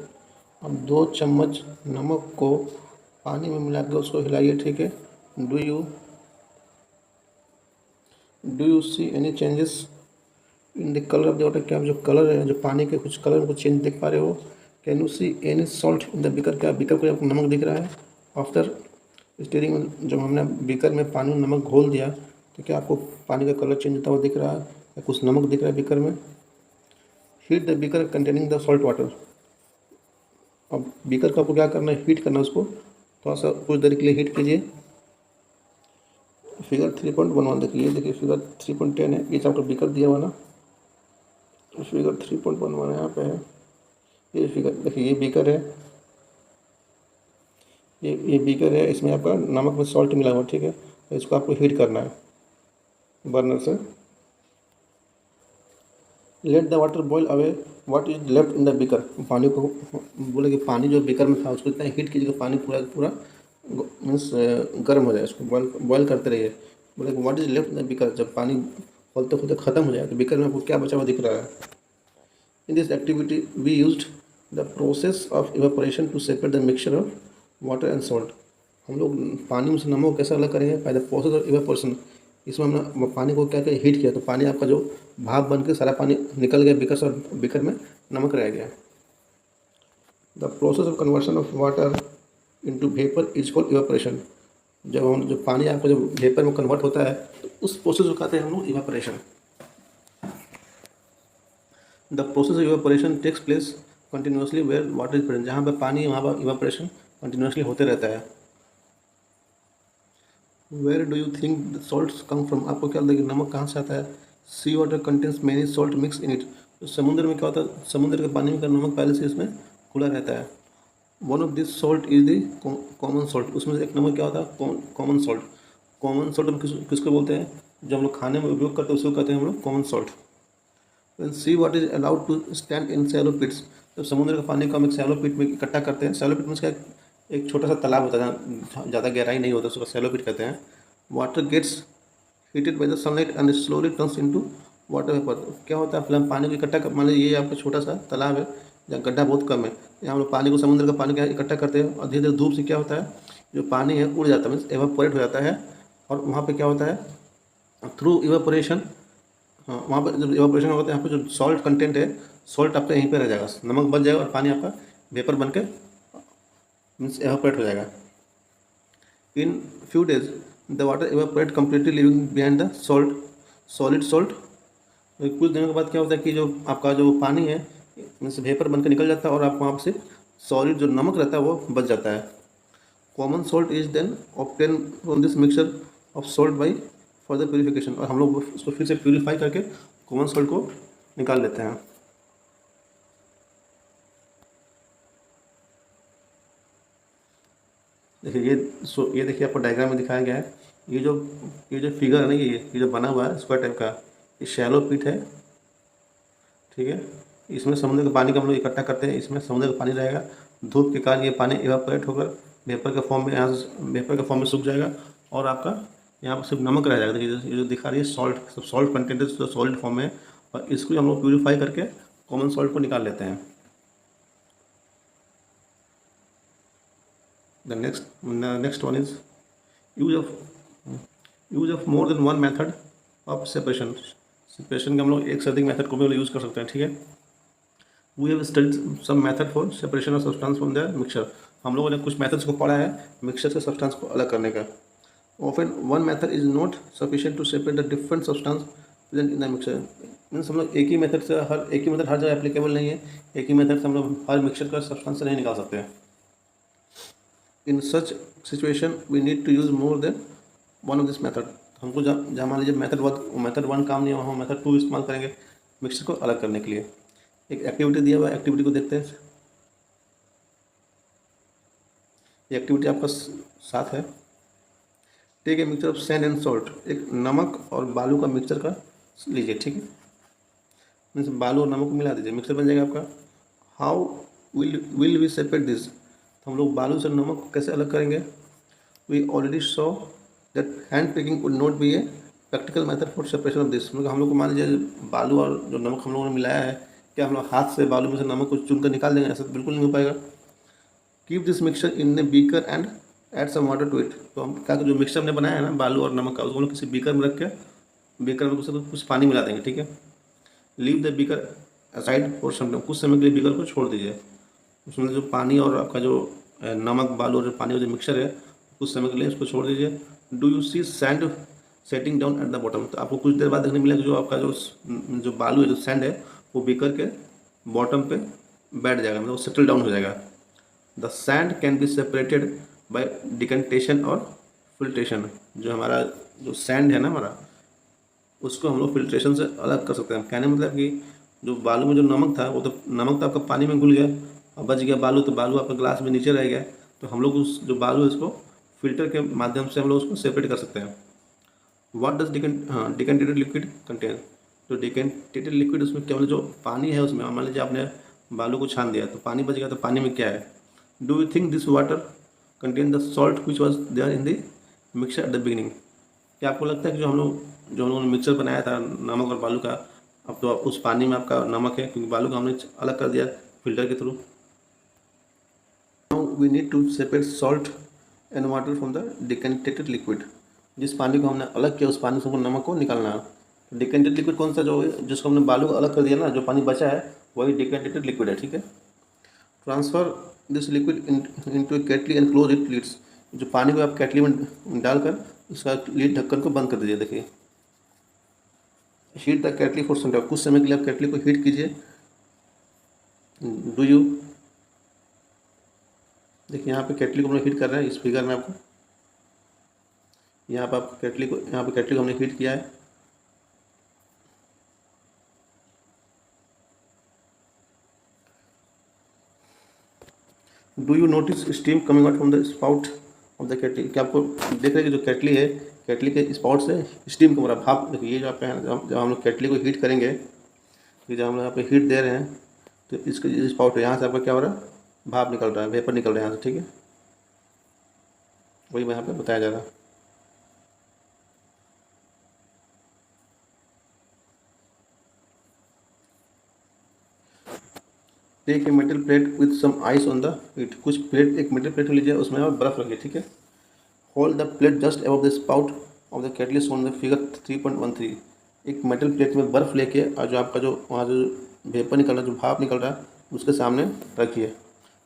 अब 2 चम्मच नमक को पानी में मिला के उसको हिलाइए, ठीक है। Do you see any changes in the colour of the water? क्या आप जो कलर है, जो पानी के कुछ कलर में कुछ चेंज देख पा रहे हो? Can you see any salt in the beaker? क्या बीकर को आपको नमक दिख रहा है? आफ्टर स्टीरिंग में जब हमने बीकर में पानी में नमक घोल दिया तो क्या आपको पानी का कलर चेंज होता हुआ दिख रहा है या कुछ नमक दिख रहा है बीकर में? Heat the beaker containing the salt water. अब बीकर को आपको क्या करना है? हीट करना है उसको। थोड़ा सा कुछ देर के लिए हीट कीजिए। फिगर 3.11 देखिए फिगर 3.10 है। ये आपका बीकर दिया हुआ ना, फिगर 3.11 यहाँ पे है। ये फिगर देखिए, ये बीकर है, ये बीकर है। इसमें आपका नमक में सॉल्ट मिला हुआ, ठीक है। तो इसको आपको हीट करना है बर्नर से। Let the water boil away what is left in the beaker. पानी को बोले कि पानी जो बीकर में था उसको इतना हीट कीजिए कि पानी पूरा मीन्स गर्म हो जाए। उसको बॉयल करते रहिए। बोले कि what is left in the beaker. जब पानी खोलते खोलते ख़त्म हो जाए तो बीकर में आपको क्या बचा हुआ दिख रहा है? In this activity we used the process of evaporation to separate the mixture of water and salt. हम लोग पानी में से नमक को कैसे अलग करेंगे? By the process of evaporation. इसमें हमने पानी को क्या हीट किया तो पानी आपका जो भाप बन के सारा पानी निकल गया बीकर से और बीकर में नमक रह गया। The process of conversion of water into vapour is called evaporation. जो पानी आपका जो वेपर में कन्वर्ट होता है तो उस प्रोसेस को कहते हैं हम लोग evaporation. The process of evaporation takes place continuously where water is present. जहाँ पर पानी है वहाँ पर इवेपोरेशन कंटिन्यूसली होते रहता है। Where do you think the salts come from? आपको क्या लगता है कि नमक कहाँ से आता है? Sea water contains many salt mix in it. तो समुद्र में क्या होता है? समुद्र के पानी में का नमक पहले से इसमें खुला रहता है। One of this salt is the common salt. उसमें से एक नमक क्या होता है? Common salt. कॉमन सॉल्ट हम किसको बोलते हैं? जो हम लोग खाने में उपयोग करते हैं उसको कहते हैं हम लोग common salt. When sea water is allowed to stand in shallow pits। जब समुद्र का पानी को हम एक सैलो पिट में इकट्ठा करते हैं। सैलो पिट में उसका एक छोटा सा तालाब होता है जहाँ ज़्यादा गहराई नहीं होता, उसको सैलो पिट कहते हैं। Water gets heated by the sunlight and slowly turns into water vapour. क्या होता है? पहले हम पानी को इकट्ठा कर, मान लीजिए ये आपका छोटा सा तालाब है जहाँ गड्ढा बहुत कम है। यहाँ हम लोग पानी को, समुद्र का पानी क्या इकट्ठा करते हैं और धीरे धीरे धूप से क्या होता है, जो पानी है उड़ जाता है, मीन्स एवापोरेट हो जाता है। और वहाँ पर क्या होता है? थ्रू इवापोरेशन, हाँ, वहाँ पर जब इवापोरेशन होता है यहाँ पे जो सॉल्ट कंटेंट है, सॉल्ट आपका यहीं पे रह जाएगा, नमक बच जाएगा और पानी आपका वेपर बन के मीन्स एवापोरेट हो जाएगा। In few days the water evaporate completely living behind the solid salt. कुछ दिनों के बाद क्या होता है कि जो आपका जो पानी है मीन्स वेपर बन के निकल जाता है और आप वहाँ से सॉलिड जो नमक रहता है वो बच जाता है। Common salt is then obtain from this mixture of salt by further purification. और हम लोग उसको फिर से प्यूरीफाई करके कॉमन सॉल्ट को निकाल लेते हैं। देखिए ये देखिए आपको डायग्राम में दिखाया गया है। ये जो फिगर है ना, ये जो बना हुआ है स्क्वायर टाइप का, ये शैलो पिट है, ठीक है। इसमें समुद्र के पानी को हम लोग इकट्ठा करते हैं, इसमें समुद्र का पानी रहेगा। धूप के कारण ये पानी इवापोरेट होकर वेपर के फॉर्म में, यहाँ से वेपर के फॉर्म में सूख जाएगा और आपका यहाँ पर सिर्फ नमक रह जाएगा। देखिए ये जो दिखा रही है सॉल्ट कंटेंट जो सॉलिड फॉर्म में है, और इसको हम लोग प्यूरीफाई करके कॉमन सॉल्ट को निकाल लेते हैं। The next one is use of more than one method of separation के हम लोग एक से अधिक मेथड को भी यूज़ कर सकते हैं, ठीक है। We have studied some method for separation of substance from the mixture. हम लोगों ने कुछ मेथड्स को पढ़ा है मिक्सचर से सब्सटेंस को अलग करने का। Often one method is not sufficient to separate the different substance present in the mixture। Means हम लोग एक ही मेथड हर जगह एप्लीकेबल नहीं है। एक ही मेथड से हम लोग हर मिक्सचर का सब्सटेंस नहीं निकाल सकते हैं। In such situation we need to use more than one of this method. तो हमको जहाँ मान लीजिए मेथड 1 काम नहीं है, वहाँ मेथड 2 इस्तेमाल करेंगे मिक्सचर को अलग करने के लिए। एक एक्टिविटी दिया हुआ है, एक्टिविटी को देखते हैं। ये एक्टिविटी आपका साथ है। Take a mixture of sand and salt, एक नमक और बालू का मिक्सचर का लीजिए, ठीक है। मीन्स बालू और नमक को मिला दीजिए, मिक्सचर बन जाएगा आपका। How will we separate this, तो हम लोग बालू से नमक को कैसे अलग करेंगे। We already saw that hand picking would not be a practical method for separation of this. मतलब हम लोग को मान लीजिए बालू और जो नमक हम लोगों ने मिलाया है, क्या हम लोग हाथ से बालू में से नमक को चुन कर निकाल देंगे, ऐसा बिल्कुल नहीं हो पाएगा। Keep this mixture in a beaker and add some water to it, तो हम क्या जो मिक्सचर हमने बनाया है ना बालू और नमक का, उसको हम लोग किसी बीकर में रख के बीकर में कुछ पानी मिला देंगे, ठीक है। Leave the beaker aside for some time, कुछ समय के लिए बीकर को छोड़ दीजिए। उसमें जो पानी और आपका जो नमक बालू और जो पानी का जो मिक्सचर है कुछ समय के लिए उसको छोड़ दीजिए। Do you see sand setting down at the bottom, तो आपको कुछ देर बाद देखने मिलेगा जो आपका जो बालू है जो सैंड है वो बीकर के बॉटम पे बैठ जाएगा, मतलब सेटल डाउन हो जाएगा। The sand can be separated by decantation और फिल्ट्रेशन, जो हमारा जो सैंड है ना हमारा, उसको हम लोग फिल्ट्रेशन से अलग कर सकते हैं। कहने मतलब कि जो बालू में जो नमक था वो तो नमक तो आपका पानी में घुल गया और बच गया बालू, तो बालू आपका ग्लास में नीचे रह गया, तो हम लोग उस जो बालू है इसको फिल्टर के माध्यम से हम लोग उसको सेपरेट कर सकते हैं। व्हाट डज डिकेंटेटेड लिक्विड कंटेन, तो डिकेंटेटेड लिक्विड उसमें केवल जो पानी है उसमें, मान लीजिए आपने बालू को छान दिया तो पानी बच गया, तो पानी में क्या है। Do you think this water contain the salt which was there in the mixture at the beginning, क्या आपको लगता है कि जो हम लोगों ने मिक्सचर बनाया था नमक और बालू का, अब तो उस पानी में आपका नमक है क्योंकि बालू का हमने अलग कर दिया फिल्टर के through. Now we need to separate salt and water from the decantated liquid, जिस पानी को हमने अलग किया उस पानी से नमक को निकालना है। तो डिकेंटेड लिक्विड कौन सा, जो जिसको हमने बालू को अलग कर दिया ना, जो पानी बचा है वही डिकेंटेटेड लिक्विड है, ठीक है। Transfer this liquid into a kettle and close it lids, जो पानी को आप केटली में डालकर उसका लीड ढक्कन को बंद कर दीजिए। देखिए heat the kettle for some time, कुछ समय के लिए आप केटली को हीट कीजिए। डू यू, देखिए यहाँ पे केटली को हम हीट कर रहे हैं इस फिगर में आपको, यहाँ पे आप केटली को हमने हीट किया है। Do you notice steam coming out from the spout of the kettle, क्या आपको देख रहे हैं कि जो केटली है, केटली के स्पाउट से स्टीम कम हो रहा है, भाप। देखिए ये जो आप जब हम लोग केटली को हीट करेंगे, ये जब हम लोग यहाँ पे हीट दे रहे हैं तो इसके स्पाउट है, यहाँ से आपका क्या हो रहा है, भाप निकल रहा है, वेपर निकल रहा है यहाँ से, ठीक है। वही यहाँ पे बताया जा रहा है। Take a metal plate with some ice on the heat, कुछ प्लेट, एक मेटल प्लेट लीजिए उसमें आप बर्फ़ रखिए, ठीक है। Hold the plate just above the spout of the kettle shown the figure 3.13, एक मेटल प्लेट में बर्फ़ लेके और जो आपका जो वहाँ जो वेपर निकल रहा है, जो भाप निकल रहा है उसके सामने रखिए।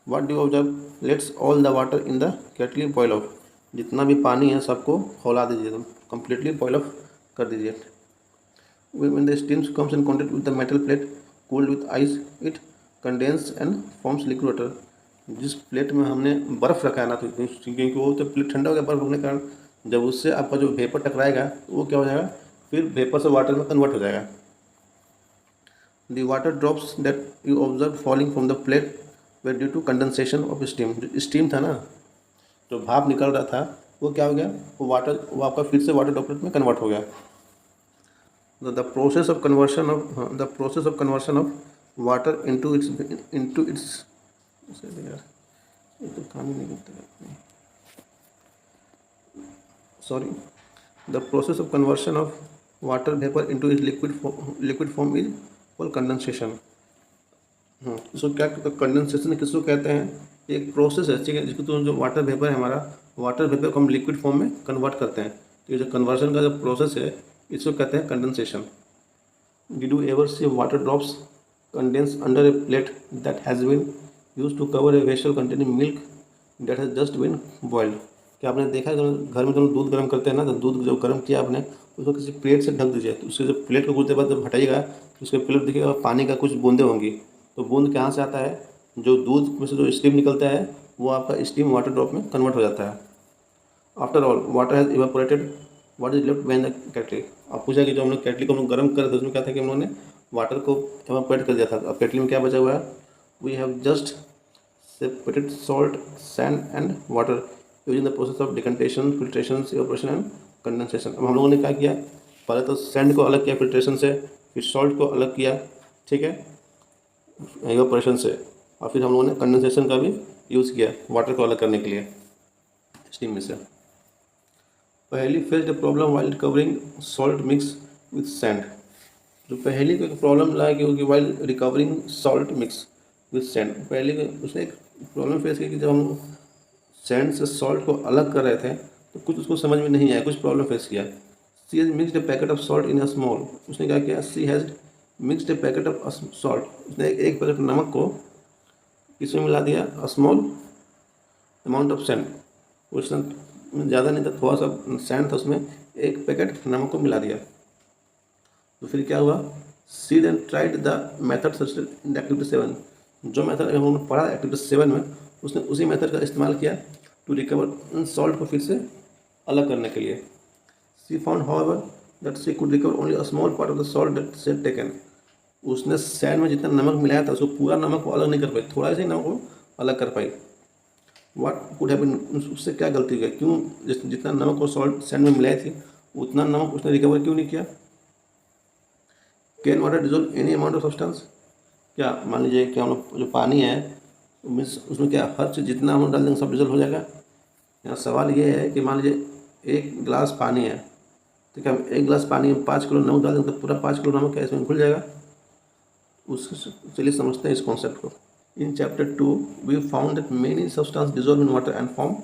What do observe, let's all the water in the kettle boil off, जितना भी पानी है सबको खौला दीजिए, कम्प्लीटली बॉयल ऑफ कर दीजिए। When the steam comes in contact with the metal plate cooled with ice it condense and forms liquid water, जिस प्लेट में हमने बर्फ़ रखा है ना, तो क्योंकि वो तो प्लेट ठंडा हो गया बर्फ़ रखने के कारण, जब उससे आपका जो वेपर टकराएगा तो वो क्या हो जाएगा, फिर वेपर से वाटर में कन्वर्ट हो जाएगा। The water drops that you observe falling from the plate were due to condensation of steam, जो स्टीम था ना, जो भाप निकल रहा था वो क्या हो गया, वो आपका फिर से वाटर ड्रॉपलेट में कन्वर्ट हो गया। The process of conversion of water into its ये तो काम ही नहीं करता, sorry. The process of conversion of water vapour into its liquid form is called condensation. इसको क्या कंडेंसेशन किसको कहते हैं, एक प्रोसेस है, ठीक है, जिसको तो जो वाटर वेपर है हमारा, वाटर वेपर को हम लिक्विड फॉर्म में कन्वर्ट करते हैं, तो ये जो कन्वर्शन का जो प्रोसेस है इसको कहते हैं condensation. Did you ever see water drops condense under a plate that has been used to cover a vessel containing milk that has just been boiled, क्या आपने देखा है घर में जब दूध गर्म करते हैं ना, तो दूध जब गर्म किया आपने उसको किसी प्लेट से ढक दीजिए, तो उसके जब प्लेट को कुछ देर बाद जब हटाइएगा तो उसके प्लेट देखिएगा पानी का कुछ बूंदे होंगी, तो बूंद कहाँ से आता है, जो दूध में से जो स्टीम निकलता है वो आपका स्टीम वाटर ड्रॉप में कन्वर्ट हो जाता है। After all water has evaporated what is left behind the kettle. आप पूछा कि जो हम लोग केटली को हम लोग गर्म कर रहे थे उसमें क्या था कि हम लोगों ने वाटर को एवापोरेट कर दिया था। अब केटली में क्या बचा हुआ है, we have just separated salt, sand and water using the process of decantation, filtration, evaporation and condensation. अब हम लोगों ने क्या किया, पहले तो सैंड को अलग किया फिल्ट्रेशन से, फिर सॉल्ट को अलग किया, ठीक है, इवेपोरेशन से, और फिर हम लोगों ने कंडेंसेशन का भी यूज़ किया वाटर को अलग करने के लिए स्टीम में से। पहली phase the problem while recovering salt mix with sand. जो पहली को एक प्रॉब्लम लाया कि while recovering salt mix with sand, पहले उसने एक प्रॉब्लम फेस की कि जब हम सैंड से सॉल्ट को अलग कर रहे थे तो कुछ उसको समझ में नहीं आया, कुछ प्रॉब्लम फेस किया। She has mixed a packet of salt in a small, उसने क्या किया, she has mixed a packet of salt, उसने एक पैकेट नमक को इसमें मिला दिया, a small amount of sand, उसने ज़्यादा नहीं था, थोड़ा सा सैंड था उसमें, एक पैकेट नमक को मिला दिया। तो फिर क्या हुआ, she then tried the method suggested in activity 7, जो मेथड हम लोगों ने पढ़ा एक्टिविटी 7 में, उसने उसी मेथड का इस्तेमाल किया टू रिकवर सॉल्ट को फिर से अलग करने के लिए। She found however that she could recover only a small part of the salt that she had taken, उसने सैंड में जितना नमक मिलाया था उसको पूरा नमक को अलग नहीं कर पाई, थोड़ा सा ही नमक को अलग कर पाई। व्हाट कुड हैव बीन, उससे क्या गलती हुई, क्यों जितना नमक को सॉल्ट सैंड में मिलाई थी उतना नमक उसने रिकवर क्यों नहीं किया। Can water dissolve any amount of substance, क्या मान लीजिए कि हम लोग जो पानी है मीन्स उसमें क्या हर चीज़ जितना हम डाल देंगे सब डिजोल्व हो जाएगा। यहाँ सवाल ये है कि मान लीजिए 1 गिलास पानी है, ठीक है, हम 1 गिलास पानी में 5 किलो नमक डाल देंगे तो पूरा 5 किलो नमक क्या इसमें घुल जाएगा। चलिए समझते हैं इस कॉन्सेप्ट को। In chapter 2 we found that many substance dissolve in water and form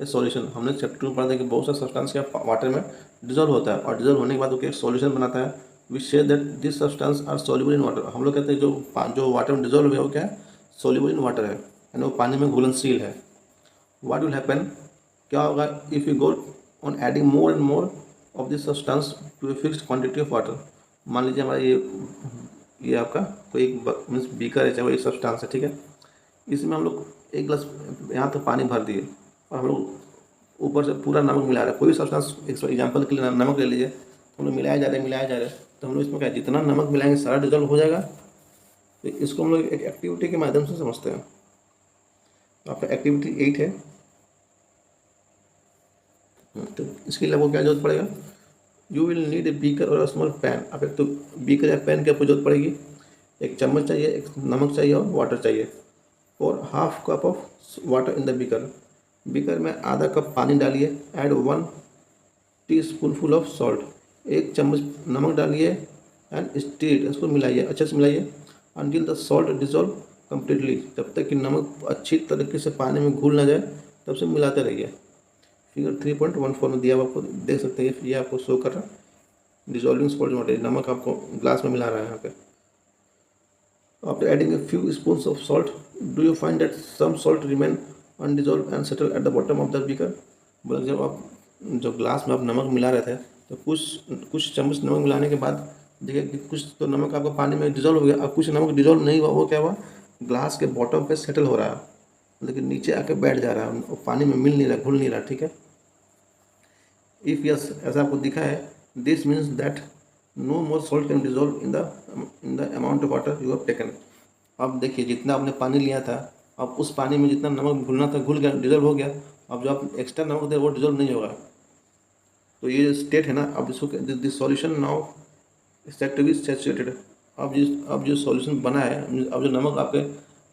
a solution. हमने चैप्टर 2 में पढ़ा था कि बहुत सारे सब्सटेंस क्या वाटर में डिजोल्व होता है और डिजोल्व होने के बाद वो क्या सॉल्यूशन बनाता है। We share that this substance are soluble in water, हम लोग कहते हैं जो वाटर में डिजोल्व है वो क्या है, सॉल्युबल इन वाटर है, यानी वो पानी में घुलनशील है। व्हाट विल हैपन, क्या होगा, if you go on adding more and more of this substance to a fixed quantity of water. मान लीजिए हमारा ये आपका कोई एक मीन्स बीकर है, चाहे वो एक सब्सटेंस है, ठीक है, इसमें हम लोग 1 गिलास यहाँ तो पानी भर दिए और हम लोग ऊपर से पूरा नमक मिला रहे हैं। कोई भी सब्सटेंस एग्जाम्पल के लिए नमक ले लीजिए, हम लोग मिलाए जा रहे हैं, तो हम लोग इसमें क्या जितना नमक मिलाएंगे सारा डिजोल्व हो जाएगा। तो इसको हम लोग एक एक्टिविटी के माध्यम से समझते हैं। तो आपका एक्टिविटी 8 है, तो इसके लिए आपको क्या जरूरत पड़ेगा, you will need a beaker और स्मॉल पैन। आप एक तो बीकर या पैन की आपको जरूरत पड़ेगी, एक चम्मच चाहिए, एक नमक चाहिए और वाटर चाहिए, और half cup of water in the beaker. Beaker में आधा कप पानी डालिए, ऐड 1 टीस्पूनफुल ऑफ सॉल्ट, 1 चम्मच नमक डालिए, एंड स्टीर, इसको मिलाइए, अच्छे से मिलाइए until the salt dissolve completely, जब तक कि नमक अच्छी तरीके से पानी में घुल ना जाए तब से मिलाते रहिए। फिगर 3.14 में दिया हुआ आपको देख सकते हैं, ये आपको शो कर रहा है डिजोल्विंग सॉल्ट वाटर, नमक आपको ग्लास में मिला रहा है यहाँ पे। After adding a few spoons of salt do you find that some salt remain undissolved and settle at the bottom of the beaker. बोला जब आप जो ग्लास में आप नमक मिला रहे थे तो कुछ चम्मच नमक मिलाने के बाद देखिए कि कुछ तो नमक आपका पानी में डिजोल्व हो गया और कुछ नमक डिजोल्व नहीं हुआ, वो क्या हुआ, ग्लास के बॉटम पे सेटल हो रहा है, लेकिन नीचे आके बैठ जा रहा है, वो पानी में मिल नहीं रहा, घुल नहीं रहा, ठीक है। इफ़ यस, ऐसा आपको दिखा है, this means that no more salt can dissolve in the amount of water you have taken. अब देखिए जितना आपने पानी लिया था, अब उस पानी में जितना नमक घुलना था घुल गया, डिजोल्व हो गया, अब जो आप एक्स्ट्रा नमक दे वो डिजोल्व नहीं होगा। तो ये स्टेट है ना, अब इसको this solution now set to be saturated. अब जो सॉल्यूशन बना है, अब जो नमक आपके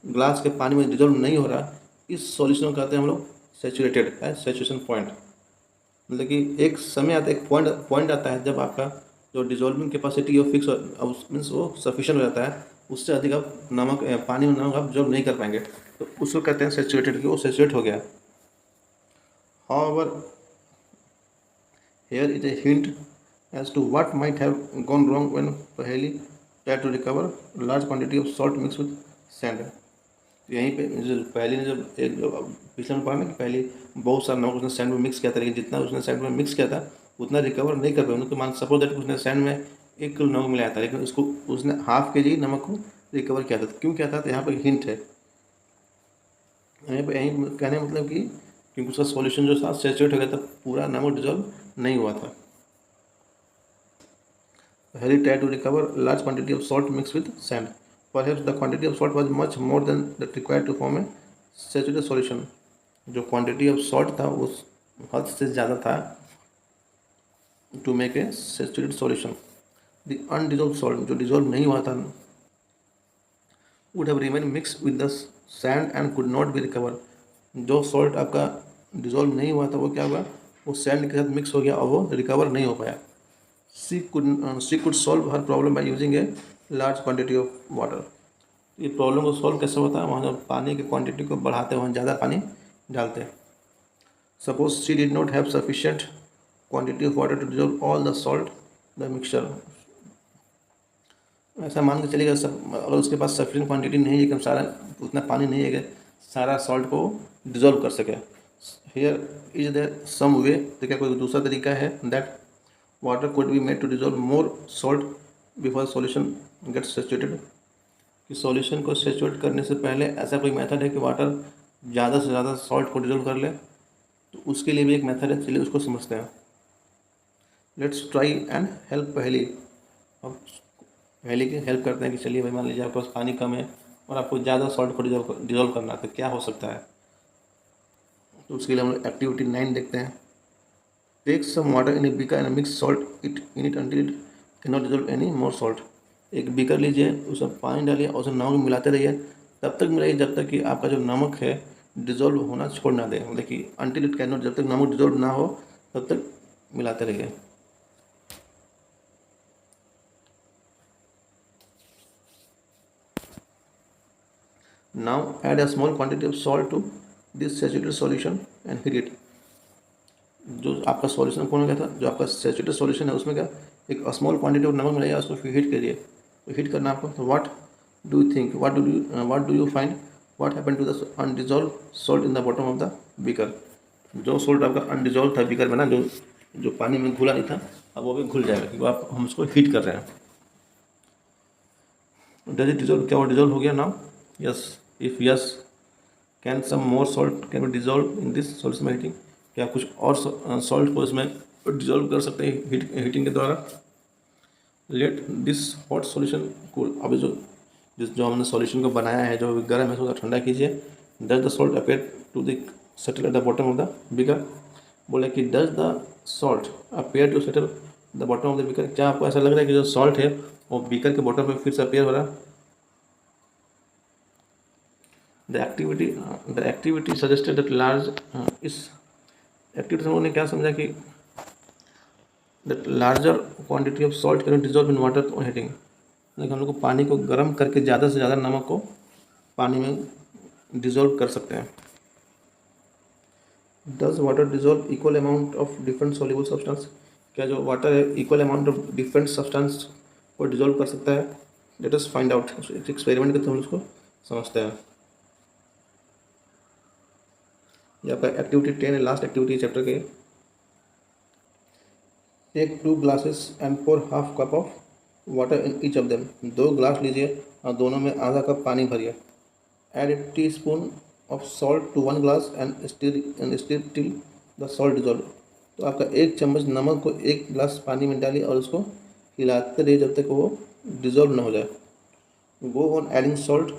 ग्लास के पानी में डिजोल्व नहीं हो रहा, इस सॉल्यूशन को कहते हैं हम लोग सैचुरेटेड है, सैचुरेशन पॉइंट। मतलब कि एक समय आता है, एक पॉइंट आता है जब आपका जो डिजोल्विंग कैपेसिटी वो फिक्स मीन्स वो सफिशिएंट हो जाता है, उससे अधिक आप पानी में नमक आप डिजोल्व नहीं कर पाएंगे, तो उसको कहते हैं सैचुरेटेड, कि वो सैचुरेट हो गया। However here is a hint as to what might have gone wrong when Paheli tried to recover large quantity of salt mixed with sand। तो यहीं पे जो पहली ने जब एक पिछले में पढ़ा ना कि पहले बहुत सारा नमक उसने सैंड में मिक्स किया था, लेकिन जितना उसने सैंड में मिक्स किया था उतना रिकवर नहीं कर पाया। उनको मान सपोज दैट उसने सैंड में 1 किलो नमक मिलाया था, लेकिन उसने हाफ kg नमक को रिकवर किया था। तो क्यों किया था, तो यहाँ पर हिंट है, यहीं कहने मतलब कि क्योंकि उसका सॉल्यूशन जो था सैचुरेट हो गया था, पूरा नमक डिजोल्व नहीं हुआ था। Harry tried to recover large quantity of salt mixed with sand. Perhaps the quantity of salt was much more than that required to form a saturated solution. जो क्वांटिटी ऑफ सॉल्ट था उस हद से ज़्यादा था to make a saturated solution. The undissolved salt जो डिजॉल्व नहीं हुआ था would have remain mix with the sand and could not be recover. जो सॉल्ट आपका डिजॉल्व नहीं हुआ था वो क्या हुआ, वो सैंड के साथ मिक्स हो गया और वो रिकवर नहीं हो पाया. she could solve her problem by using a large quantity of water. ये प्रॉब्लम को सॉल्व कैसे होता है, वहाँ जब पानी की क्वांटिटी को बढ़ाते हैं वहाँ ज़्यादा पानी डालते हैं. Suppose she did not have sufficient quantity of water to dissolve all the salt the mixture. ऐसा मान के चलिएगा सब, अगर उसके पास सफिशिएंट क्वांटिटी नहीं है कि सारा उतना पानी नहीं है कि सारा सॉल्ट को डिजोल्व कर सके. हियर इज देयर सम वे, तो क्या कोई दूसरा तरीका है that water could be made to dissolve more salt before solution gets saturated. कि सॉल्यूशन को सेचुरेट करने से पहले ऐसा कोई मेथड है कि वाटर ज़्यादा से ज़्यादा सॉल्ट को डिजोल्व कर ले, तो उसके लिए भी एक मेथड है, चलिए उसको समझते हैं. लेट्स ट्राई एंड हेल्प पहली. अब पहली की हेल्प करते हैं कि चलिए भाई मान लीजिए आपके पास पानी कम है और आपको ज़्यादा सॉल्ट को डिजोल्व करना है, तो क्या हो सकता है. तो उसके लिए हम लोग एक्टिविटी 9 देखते हैं. Take some water in a beaker and mix salt in it until it cannot dissolve any more salt. एक बीकर लीजिए, उसमें पानी डालिए और उसे नमक में मिलाते रहिए, तब तक मिलाइए जब तक कि आपका जो नमक है डिजोल्व होना छोड़ ना दे. मतलब कि until it cannot, जब तक नमक डिजोल्व ना हो तब तक मिलाते रहिए. Now add a small quantity of salt to this saturated solution and heat it. जो आपका सॉल्यूशन कौन हो गया था, जो आपका सैचुरेटेड सॉल्यूशन है उसमें क्या एक स्मॉल क्वांटिटी ऑफ नमक मिलाइए, उसको फिर हीट करिए. तो हीट करना आपको. तो what do you think, what do you find what happen to the undissolved salt in the bottom of the beaker. जो सॉल्ट आपका अनडिजॉल्व था बीकर में ना, जो पानी में घुला नहीं था, अब वो भी घुल जाएगा क्योंकि आप हम उसको हीट कर रहे हैं. डज इट डिजॉल्व, क्या वो डिजॉल्व हो गया now. Yes. If yes, can some more salt can be dissolve in this solution by heating. क्या कुछ और सॉल्ट को इसमें डिजॉल्व कर सकते हैं हीटिंग के द्वारा. Let this hot solution cool. अभी जो हमने सॉल्यूशन को बनाया है जो गर्म है उसको ठंडा कीजिए. Does the salt appear to the settle at the bottom of the beaker. बोले कि does the salt appear to settle the bottom of the beaker. क्या आपको ऐसा लग रहा है कि जो सॉल्ट है वो बीकर के बॉटम पे फिर से अपेयर हो रहा है. The activity suggested that large इस एक्टिविटी से उन्होंने क्या समझा कि that larger quantity of salt can dissolve in water on heating. लेकिन हम लोग को पानी को गर्म करके ज़्यादा से ज़्यादा नमक को पानी में डिजॉल्व कर सकते हैं. Does water dissolve equal amount of different soluble substance. क्या जो वाटर है equal amount of different substance को डिजॉल्व कर सकता है. Let us find out. Experiment करते हम उसको समझते हैं. ये आपका एक्टिविटी 10 है, लास्ट एक्टिविटी चैप्टर के. Take 2 glasses and pour half cup of water in each of them. 2 glass लीजिए और दोनों में आधा कप पानी भरिए. Add a teaspoon of salt to 1 glass and stir till the salt dissolve. तो आपका 1 चम्मच नमक को 1 ग्लास पानी में डालिए और उसको हिलाते रहिए जब तक वो डिजॉल्व ना हो जाए. Go on adding salt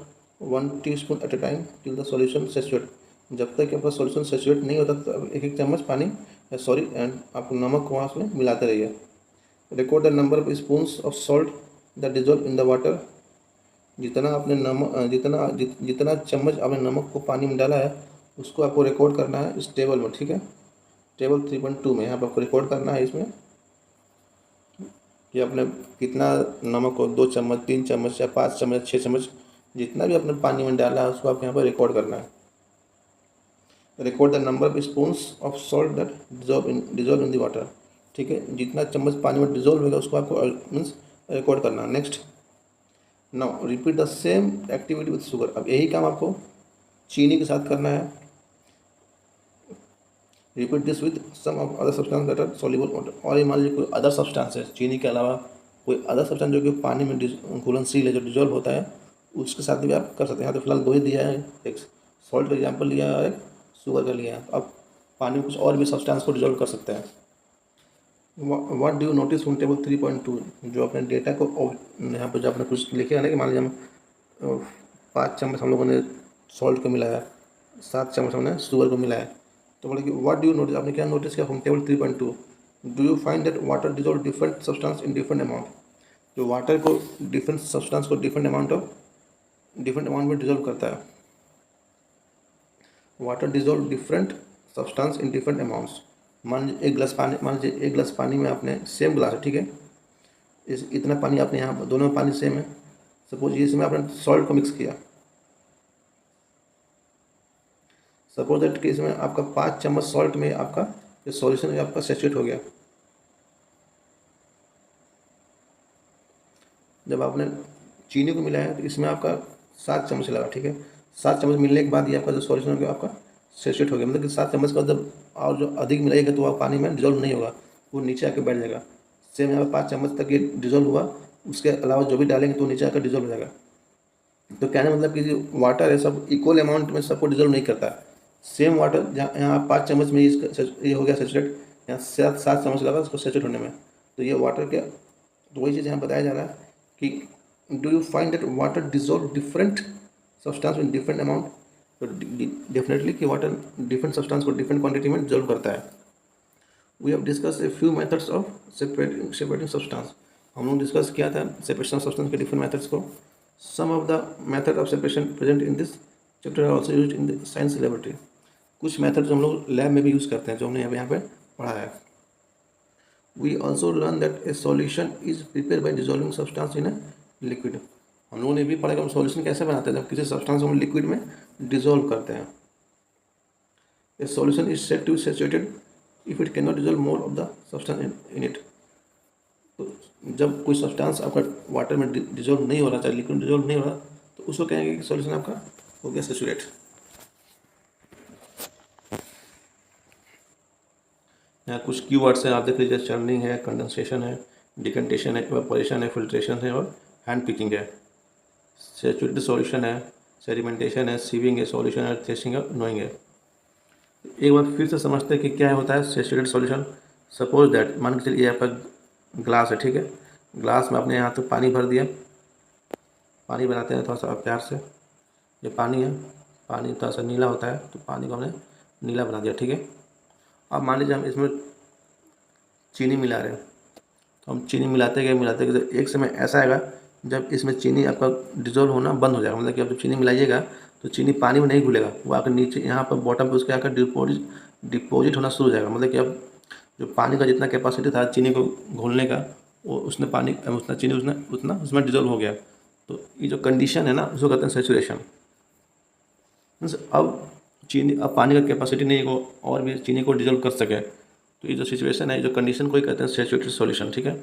1 teaspoon at a time till the solution saturate. जब तक आपका सॉल्यूशन सैचुरेट नहीं होता तो 1 चम्मच पानी एंड आप नमक को वहाँ उसमें मिलाते रहिए. Record the number of spoons of salt that dissolve in the water. जितना आपने जितना चम्मच आपने नमक को पानी में डाला है उसको आपको रिकॉर्ड करना है इस टेबल में. ठीक है, टेबल 3.2 में यहाँ पर आपको रिकॉर्ड करना है इसमें कि आपने कितना नमक को 2 चम्मच 3 चम्मच या 5 चम्मच 6 चम्मच जितना भी आपने पानी में डाला है उसको आप यहाँ पर रिकॉर्ड करना है. Record the number of spoons of salt that dissolve in the water. ठीक है, जितना चम्मच पानी में डिजॉल्व होगा उसको आपको मीन्स रिकॉर्ड करना है. Next, now repeat the same activity with sugar. अब यही काम आपको चीनी के साथ करना है. Repeat this with some of other substance that are soluble water. और ये मान लीजिए कोई अदर सब्सटेंस है चीनी के अलावा कोई अदर सब्सटेंस जो कि पानी में घुलनशील है जो डिजॉल्व होता है उसके साथ भी आप कर सकते हैं. यहाँ तो फिलहाल 2 ही दिया है, एक सॉल्ट का एग्जाम्पल लिया है और एक शुगर का लिया है. अब पानी में कुछ और भी सब्सटेंस को डिजॉल्व कर सकते हैं. What do you notice on table 3.2? जो अपने डेटा को यहाँ पर जो आपने कुछ लिखे है ना कि मान लीजिए हम 5 चम्मच हम लोगों ने सॉल्ट को मिलाया, 7 चम्मच हमने शुगर को मिलाया, तो बोले कि व्हाट डू यू नोटिस, आपने क्या नोटिस किया from table 3.2? Do you find that water dissolve different substance in different amount? जो वाटर को डिफरेंट सब्सटेंस को डिफरेंट अमाउंट में डिजोल्व करता है। Water dissolve different substance in different amounts. मान लीजिए एक गिलास पानी में आपने सेम गिलास है, ठीक है, इस इतना पानी आपने यहाँ दोनों में पानी सेम है। सपोज ये इसमें आपने सॉल्ट को मिक्स किया, सपोज दैट कि इसमें आपका 5 चम्मच सॉल्ट में आपका ये सॉल्यूशन आपका सैचुरेट हो गया। जब आपने चीनी को मिलाया तो इसमें आपका 7 चम्मच लगा, ठीक है, 7 चम्मच मिलने के बाद ये आपका जो सॉल्यूशन हो गया आपका सैचुरेट हो गया। मतलब कि 7 चम्मच का जब और जो अधिक मिलाएगा तो वह पानी में डिजोल्व नहीं होगा, वो नीचे आके बैठ जाएगा। सेम यहाँ पर 5 चम्मच तक ये डिजोल्व हुआ, उसके अलावा जो भी डालेंगे तो नीचे आकर डिजोल्व हो जाएगा। तो कहने मतलब कि जो वाटर है सब इक्वल अमाउंट में सबको डिजोल्व नहीं करता है। सेम वाटर जहाँ यहाँ 5 चम्मच में ये हो गया सैचुरेट, यहाँ 7 चम्मच लगा उसको सैचुरेट होने में, तो ये वाटर क्या, तो वही चीज़ यहाँ बताया जा रहा है कि do you find that water dissolve different substance in different amount? तो डेफिनेटली कि वाटर डिफरेंट सब्सटेंस को डिफरेंट क्वांटिटी में डिजोल्व करता है। We have discuss a few methods of separating substance. हम लोग डिस्कस किया था सेपरेशन ऑफ सब्सटेंस के डिफरेंट मेथड्स को। Some of the method of separation present in this chapter are also used in the science laboratory. कुछ मेथड जो हम लोग लैब में भी यूज़ करते हैं, जो हमने यहाँ पे पढ़ा है। We also learn that a solution is prepare by dissolving substance in a liquid. हम लोगों ने भी पढ़ा कि हम सॉल्यूशन कैसे बनाते हैं, जब किसी सब्सटेंस को हम लिक्विड में डिजोल्व करते हैं। A solution is said to saturated if it can not dissolve more of the substance in it. तो जब कोई सब्सटेंस आपका वाटर में डिजोल्व नहीं हो रहा, चाहे लिक्विड डिजोल्व नहीं हो रहा, तो उसको कहेंगे कि सॉल्यूशन आपका हो गया सैचुरेट। यहाँ कुछ कीवर्ड्स हैं, आप देख लीजिए, चर्निंग है, कंडेंसेशन है, डिकंटेशन है, इवेपोरेशन है, फिल्ट्रेशन है और हैंड पिकिंग है। सैचुरेटेड सॉल्यूशन है, सेडिमेंटेशन है, सीविंग है, सॉल्यूशन है, थ्रेशिंग है, नोइंग है। एक बार फिर से समझते हैं कि क्या होता है सैचुरेटेड सॉल्यूशन। सपोज दैट मान के चलिए आपका ग्लास है, ठीक है, ग्लास में आपने यहाँ तो पानी भर दिया, पानी बनाते हैं थोड़ा सा प्यार से, ये पानी है, पानी थोड़ा सा नीला होता है तो पानी को हमने नीला बना दिया, ठीक है। अब मान लीजिए हम इसमें चीनी मिला रहे हैं, तो हम चीनी मिलाते गए एक समय ऐसा आएगा जब इसमें चीनी आपका डिजोल्व होना बंद हो जाएगा। मतलब कि आप जब चीनी मिलाइएगा तो चीनी पानी में नहीं घुलेगा, वो आकर नीचे यहाँ पर बॉटम पे उसके आकर डिपोजिट होना शुरू हो जाएगा। मतलब कि अब जो पानी का जितना कैपेसिटी था चीनी को घोलने का, वो उसने पानी उतना चीनी उतना उसमें डिजोल्व हो गया। तो ये जो कंडीशन है ना, उसको कहते हैं सैचुरेशन। अब पानी का कैपेसिटी नहीं को और भी चीनी को डिजोल्व कर सके, तो ये जो सिचुएशन है, जो कंडीशन को ही कहते हैं सैचुरेटेड सॉल्यूशन, ठीक है।